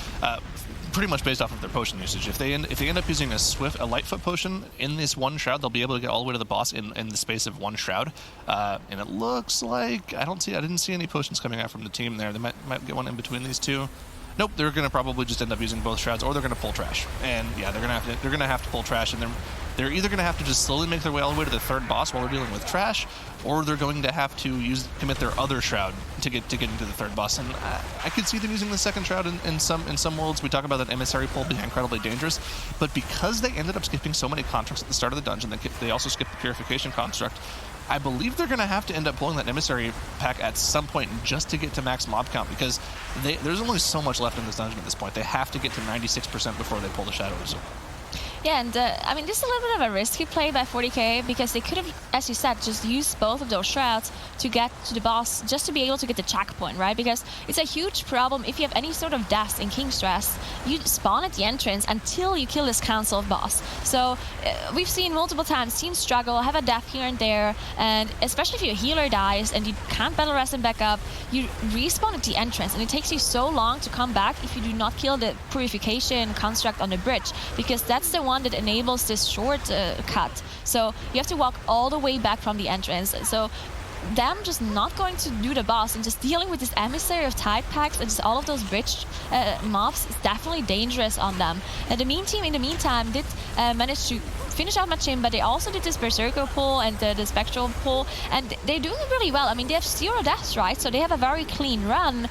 S3: Pretty much based off of their potion usage. If they end up using a Lightfoot potion in this one Shroud, they'll be able to get all the way to the boss in the space of one Shroud. And it looks like I didn't see any potions coming out from the team there. They might get one in between these two. Nope, they're going to probably just end up using both Shrouds, or they're going to pull trash. And yeah, they're going to have to pull trash, and they're either going to have to just slowly make their way all the way to the third boss while they're dealing with trash, or they're going to have to commit their other Shroud to get into the third boss. And I could see them using the second Shroud in some worlds. We talk about that Emissary pull being incredibly dangerous, but because they ended up skipping so many constructs at the start of the dungeon, they also skipped the Purification construct. I believe they're going to have to end up pulling that Emissary pack at some point just to get to max mob count, because there's only so much left in this dungeon at this point. They have to get to 96% before they pull the Shadow Resort.
S4: Yeah, and I mean, this is a little bit of a risky play by 40k because they could have, as you said, just used both of those shrouds to get to the boss, just to be able to get the checkpoint, right? Because it's a huge problem if you have any sort of death in King's Stress. You spawn at the entrance until you kill this Council of Boss. So we've seen multiple times teams struggle, have a death here and there, and especially if your healer dies and you can't battle rest and back up, you respawn at the entrance, and it takes you so long to come back if you do not kill the purification construct on the bridge, because that's the one that enables this short cut. So you have to walk all the way back from the entrance. So them just not going to do the boss and just dealing with this emissary of tide packs and just all of those bridge mobs is definitely dangerous on them. And the mean team in the meantime did manage to finish out Machin, but they also did this Berserker pull and the Spectral pull, and they're doing it really well. I mean, they have 0 deaths, right? So they have a very clean run.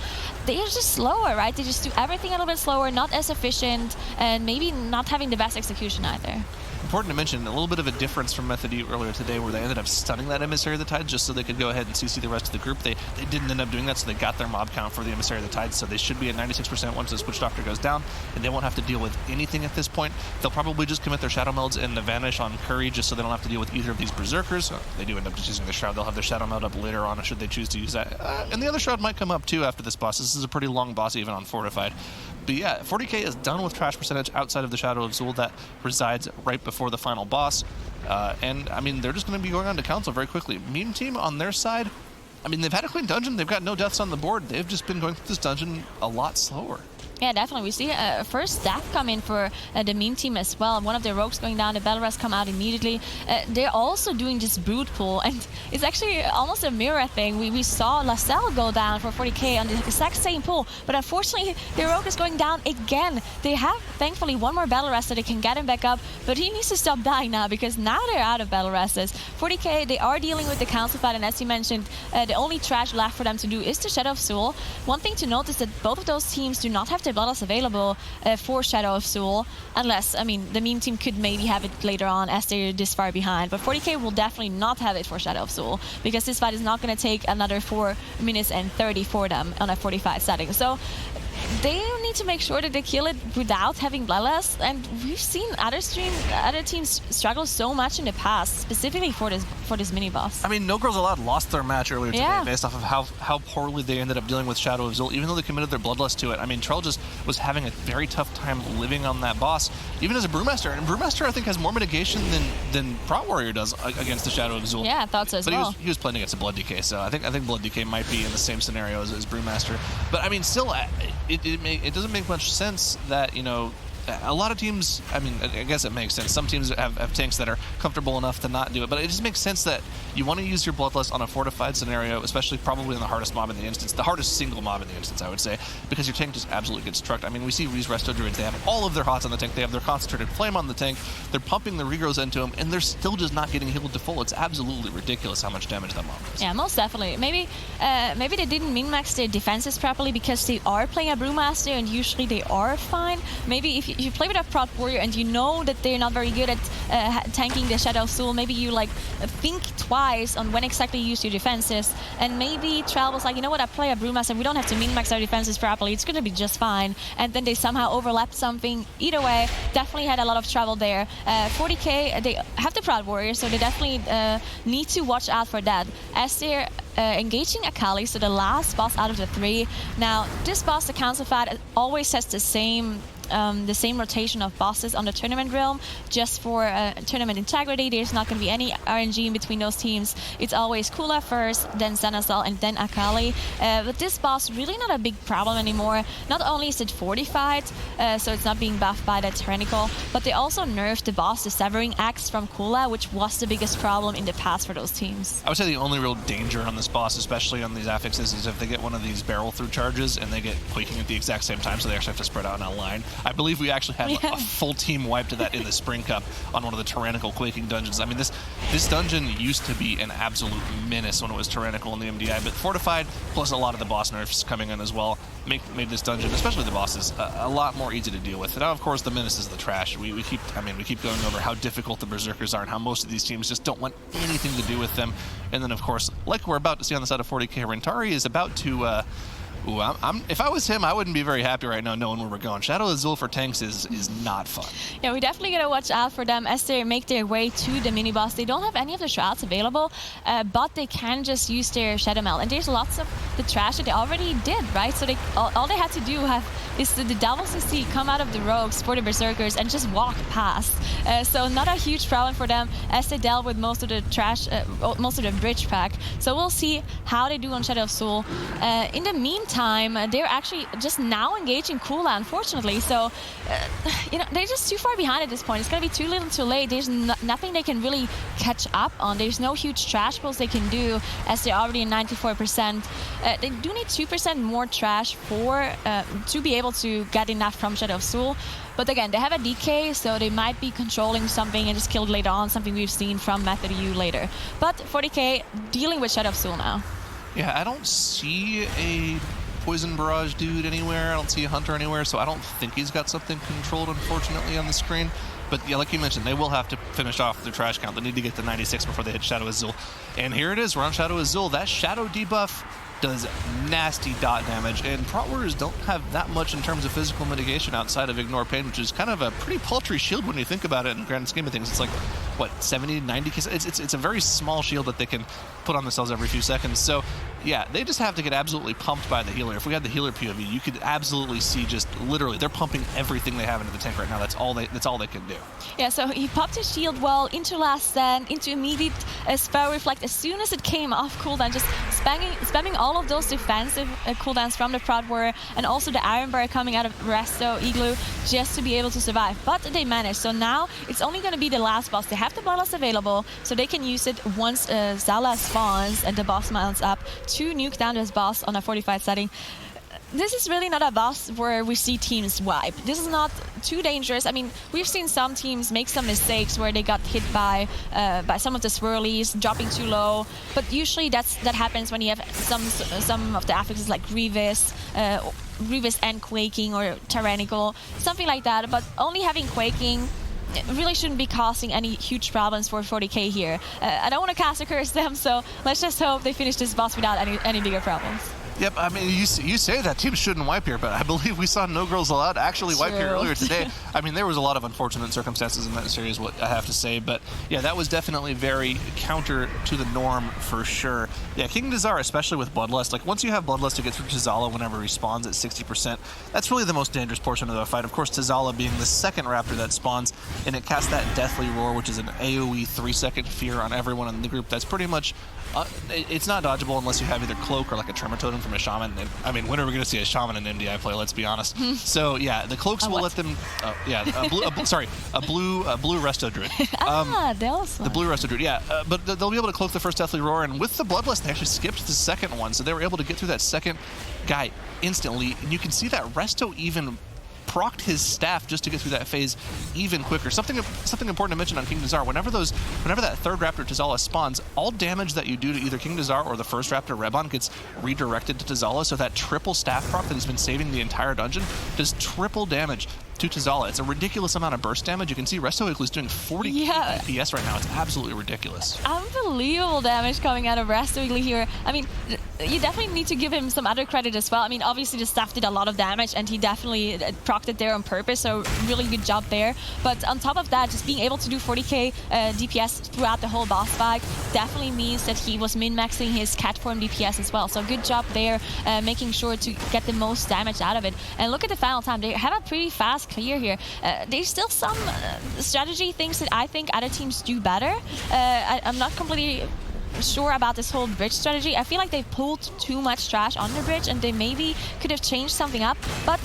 S4: They're just slower, right? They just do everything a little bit slower, not as efficient, and maybe not having the best execution either.
S3: Important to mention, a little bit of a difference from Method E earlier today where they ended up stunning that Emissary of the Tides just so they could go ahead and CC the rest of the group. They didn't end up doing that, so they got their mob count for the Emissary of the Tides, so they should be at 96% once this Witch Doctor goes down, and they won't have to deal with anything at this point. They'll probably just commit their Shadow Melds and Vanish on Curry just so they don't have to deal with either of these Berserkers. They do end up just using the Shroud. They'll have their Shadow Meld up later on should they choose to use that. And the other Shroud might come up too after this boss. This is a pretty long boss even on Fortified. But yeah, 40k is done with trash percentage outside of the Shadow of Zul that resides right before the final boss. And, I mean, they're just going to be going on to Council very quickly. Meme Team, on their side, I mean, they've had a clean dungeon. They've got no deaths on the board. They've just been going through this dungeon a lot slower.
S4: Yeah, definitely. We see a first death come in for the meme team as well. One of their rogues going down, the battle rest come out immediately. They're also doing this brute pull, and it's actually almost a mirror thing. We saw Lascelles go down for 40k on the exact same pull, but unfortunately, the rogue is going down again. They have, thankfully, one more battle rest so they can get him back up, but he needs to stop dying now because now they're out of battle rests. 40k, they are dealing with the council fight, and as you mentioned, the only trash left for them to do is the Shadow of Zul. One thing to note is that both of those teams do not have the Bloodlust available for Shadow of Zul, unless, I mean, the meme team could maybe have it later on as they're this far behind, but 40k will definitely not have it for Shadow of Zul because this fight is not going to take another 4 minutes and 30 for them on a 45 setting. So they need to make sure that they kill it without having Bloodlust, and we've seen other teams struggle so much in the past, specifically for this mini boss.
S3: I mean, No Girls Allowed lost their match earlier today based off of how poorly they ended up dealing with Shadow of Zul, even though they committed their Bloodlust to it. I mean, Trell just was having a very tough time living on that boss, even as a Brewmaster. And Brewmaster, I think, has more mitigation than Prot Warrior does against the Shadow of Zul.
S4: Yeah, I thought so as well.
S3: But he was playing against a Blood DK, so I think Blood DK might be in the same scenario as Brewmaster. But I mean, still, it doesn't make much sense that, you know, a lot of teams, I mean, I guess it makes sense. Some teams have tanks that are comfortable enough to not do it, but it just makes sense that you want to use your Bloodlust on a fortified scenario, especially probably in the hardest mob in the instance, the hardest single mob in the instance, I would say, because your tank just absolutely gets trucked. I mean, we see Reese Resto Druids, they have all of their hots on the tank, they have their concentrated flame on the tank, they're pumping the regrows into them, and they're still just not getting healed to full. It's absolutely ridiculous how much damage that mob does.
S4: Yeah, most definitely. Maybe they didn't min-max their defenses properly because they are playing a Brewmaster, and usually they are fine. Maybe if you play with a Prot Warrior and you know that they're not very good at tanking the Shadow of Zul, maybe you like think twice on when exactly you use your defenses, and maybe Trell was like, you know what, I play a Brewmaster, we don't have to min-max our defenses properly, it's going to be just fine, and then they somehow overlapped something. Either way, definitely had a lot of trouble there. 40k, they have the Prot Warrior, so they definitely need to watch out for that as they're engaging Akali, so the last boss out of the 3. Now, this boss, the Council fight, always has the same rotation of bosses on the tournament realm, just for tournament integrity. There's not going to be any RNG in between those teams. It's always Kula first, then Xenazal, and then Akali. But this boss, really not a big problem anymore. Not only is it fortified, so it's not being buffed by the Tyrannical, but they also nerfed the boss, the Severing Axe from Kula, which was the biggest problem in the past for those teams.
S3: I would say the only real danger on this boss, especially on these affixes, is if they get one of these barrel through charges and they get quaking at the exact same time, so they actually have to spread out in a line. I believe we actually had a full team wipe to that in the Spring Cup on one of the Tyrannical Quaking dungeons. I mean, this dungeon used to be an absolute menace when it was Tyrannical in the MDI, but fortified, plus a lot of the boss nerfs coming in as well, made this dungeon, especially the bosses, a lot more easy to deal with. And now, of course, the menace is the trash. We keep going over how difficult the Berserkers are and how most of these teams just don't want anything to do with them. And then, of course, like we're about to see on the side of 40k, Rentari is about to Ooh, if I was him, I wouldn't be very happy right now knowing where we're going. Shadow Azul for tanks is not fun.
S4: Yeah, we definitely gotta watch out for them as they make their way to the mini boss. They don't have any of the shrouds available, but they can just use their Shadow Meld. And there's lots of the trash that they already did, right? So all they had to do is the Devil CC come out of the rogues for the Berserkers and just walk past. So not a huge problem for them as they dealt with most of the trash, most of the bridge pack. So we'll see how they do on Shadow of Soul. In the meantime, they're actually just now engaging cooldown, unfortunately. So, they're just too far behind at this point. It's going to be too little too late. There's nothing they can really catch up on. There's no huge trash pulls they can do as they're already at 94%. They do need 2% more trash to be able to get enough from Shadow of Soul. But again, they have a DK, so they might be controlling something and just killed later on, something we've seen from Method U later. But 40k dealing with Shadow of Soul now.
S3: Yeah, I don't see a Poison Barrage dude anywhere. I don't see a Hunter anywhere, so I don't think he's got something controlled, unfortunately, on the screen. But yeah, like you mentioned, they will have to finish off their trash count. They need to get to 96 before they hit Shadow Azul. And here it is, we're on Shadow Azul. That Shadow debuff does nasty dot damage, and Prot Warriors don't have that much in terms of physical mitigation outside of Ignore Pain, which is kind of a pretty paltry shield when you think about it in the grand scheme of things. It's like, what, 70, 90? It's a very small shield that they can put on themselves every few seconds. So, yeah, they just have to get absolutely pumped by the healer. If we had the healer POV, you could absolutely see just literally they're pumping everything they have into the tank right now. That's all they can do.
S4: Yeah, so he popped his shield well into Last Stand, into immediate Spell Reflect as soon as it came off cooldown, just spamming all of those defensive cooldowns from the Prot Warrior, and also the Iron Bar coming out of Resto, Igloo, just to be able to survive. But they managed, so now it's only going to be the last boss. They have the Bloodlust available, so they can use it once Zala spawns and the boss mounts up to nuke down this boss on a fortified setting. This is really not a boss where we see teams wipe. This is not too dangerous. I mean, we've seen some teams make some mistakes where they got hit by some of the swirlies, dropping too low. But usually that happens when you have some of the affixes like Grievous and Quaking or Tyrannical, something like that. But only having Quaking really shouldn't be causing any huge problems for 40k here. I don't want to cast a curse them, so let's just hope they finish this boss without any bigger problems.
S3: Yep, I mean, you say that teams shouldn't wipe here, but I believe we saw No Girls Allowed actually wipe here earlier today. I mean, there was a lot of unfortunate circumstances in that series, what I have to say, but yeah, that was definitely very counter to the norm for sure. Yeah, King Dazar, especially with Bloodlust, like once you have Bloodlust to get through Tazala whenever he spawns at 60%, that's really the most dangerous portion of the fight. Of course, Tazala being the second Raptor that spawns, and it casts that Deathly Roar, which is an AoE 3-second fear on everyone in the group. That's pretty much, it's not dodgeable unless you have either Cloak or like a Tremor Totem from a Shaman. And, I mean, when are we going to see a Shaman in MDI play? Let's be honest. So yeah, the Cloaks will let them. A blue Resto Druid. The blue Resto Druid. Yeah, but they'll be able to cloak the first Deathly Roar, and with the Bloodlust, they actually skipped the second one, so they were able to get through that second guy instantly. And you can see that Resto even procced his staff just to get through that phase even quicker. Something important to mention on King Dazar, whenever that third Raptor Tazala spawns, all damage that you do to either King Dazar or the first Raptor Rebon gets redirected to Tazala, so that triple staff proc that he's been saving the entire dungeon does triple damage to Tazala. It's a ridiculous amount of burst damage. You can see Resto Igloo is doing 40 DPS right now. It's absolutely ridiculous.
S4: Unbelievable damage coming out of Resto Igloo here. I mean, you definitely need to give him some other credit as well. I mean, obviously the staff did a lot of damage and he definitely procced it there on purpose, so really good job there. But on top of that, just being able to do 40k DPS throughout the whole boss fight definitely means that he was min-maxing his cat form DPS as well. So good job there, making sure to get the most damage out of it. And look at the final time. They have a pretty fast clear here. There's still some strategy things that I think other teams do better. I'm not completely sure about this whole bridge strategy. I feel like they pulled too much trash on the bridge and they maybe could have changed something up, but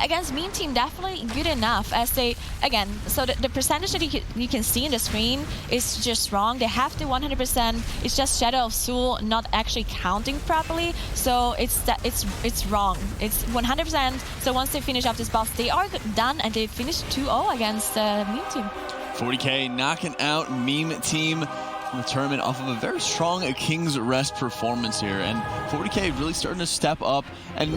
S4: against Meme Team, definitely good enough as they, again, so the percentage that you can see in the screen is just wrong. They have to 100%, it's just Shadow of Soul not actually counting properly, so it's wrong. It's 100%, so once they finish off this boss, they are done and they finished 2-0 against Meme Team.
S1: 40k knocking out Meme Team from the tournament off of a very strong King's Rest performance here, and 40k really starting to step up, and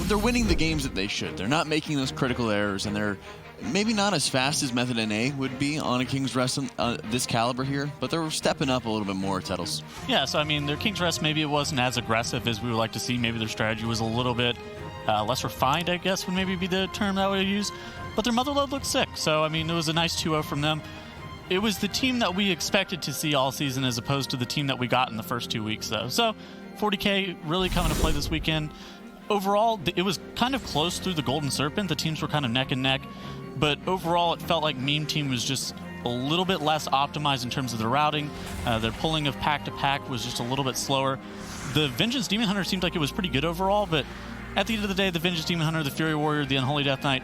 S1: they're winning the games that they should. They're not making those critical errors, and they're maybe not as fast as Method NA would be on a King's Rest this caliber here, but they're stepping up a little bit more, Tettles.
S2: Yeah, so I mean, their King's Rest, maybe it wasn't as aggressive as we would like to see. Maybe their strategy was a little bit less refined, I guess would maybe be the term that I would use. But their Motherlode looked sick, so I mean, it was a nice 2-0 from them. It was the team that we expected to see all season as opposed to the team that we got in the first 2 weeks, though. So 40K really coming to play this weekend. Overall, it was kind of close through the Golden Serpent. The teams were kind of neck and neck. But overall, it felt like Meme Team was just a little bit less optimized in terms of their routing. Their pulling of pack to pack was just a little bit slower. The Vengeance Demon Hunter seemed like it was pretty good overall, but at the end of the day, the Vengeance Demon Hunter, the Fury Warrior, the Unholy Death Knight,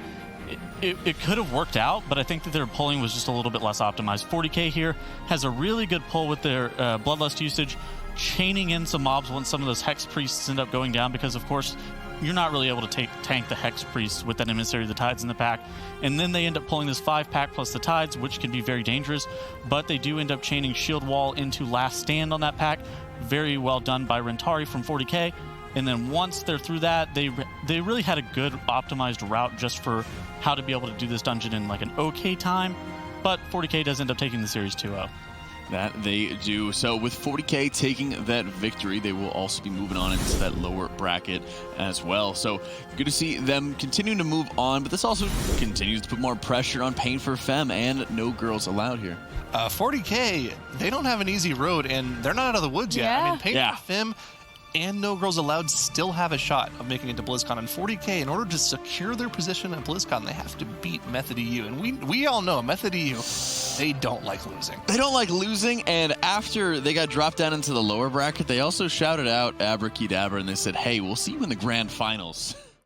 S2: it could have worked out, but I think that their pulling was just a little bit less optimized. 40K here has a really good pull with their Bloodlust usage, chaining in some mobs once some of those Hex Priests end up going down, because of course you're not really able to tank the Hex Priests with that Emissary of the Tides in the pack. And then they end up pulling this 5-pack plus the Tides, which can be very dangerous, but they do end up chaining Shield Wall into Last Stand on that pack. Very well done by Rentari from 40K. And then once they're through that, they really had a good optimized route just for how to be able to do this dungeon in like an okay time. But 40K does end up taking the series 2-0.
S1: That they do. So with 40K taking that victory, they will also be moving on into that lower bracket as well. So good to see them continuing to move on, but this also continues to put more pressure on Pain for Femme and No Girls Allowed here.
S3: 40K, they don't have an easy road, and they're not out of the woods yet.
S4: Yeah.
S3: I mean, Pain for Femme and No Girls Allowed still have a shot of making it to BlizzCon. And 40K, in order to secure their position at BlizzCon, they have to beat Method EU. And we all know Method EU, they don't like losing.
S1: They don't like losing, and after they got dropped down into the lower bracket, they also shouted out Abracadabra, and they said, hey, we'll see you in the grand finals.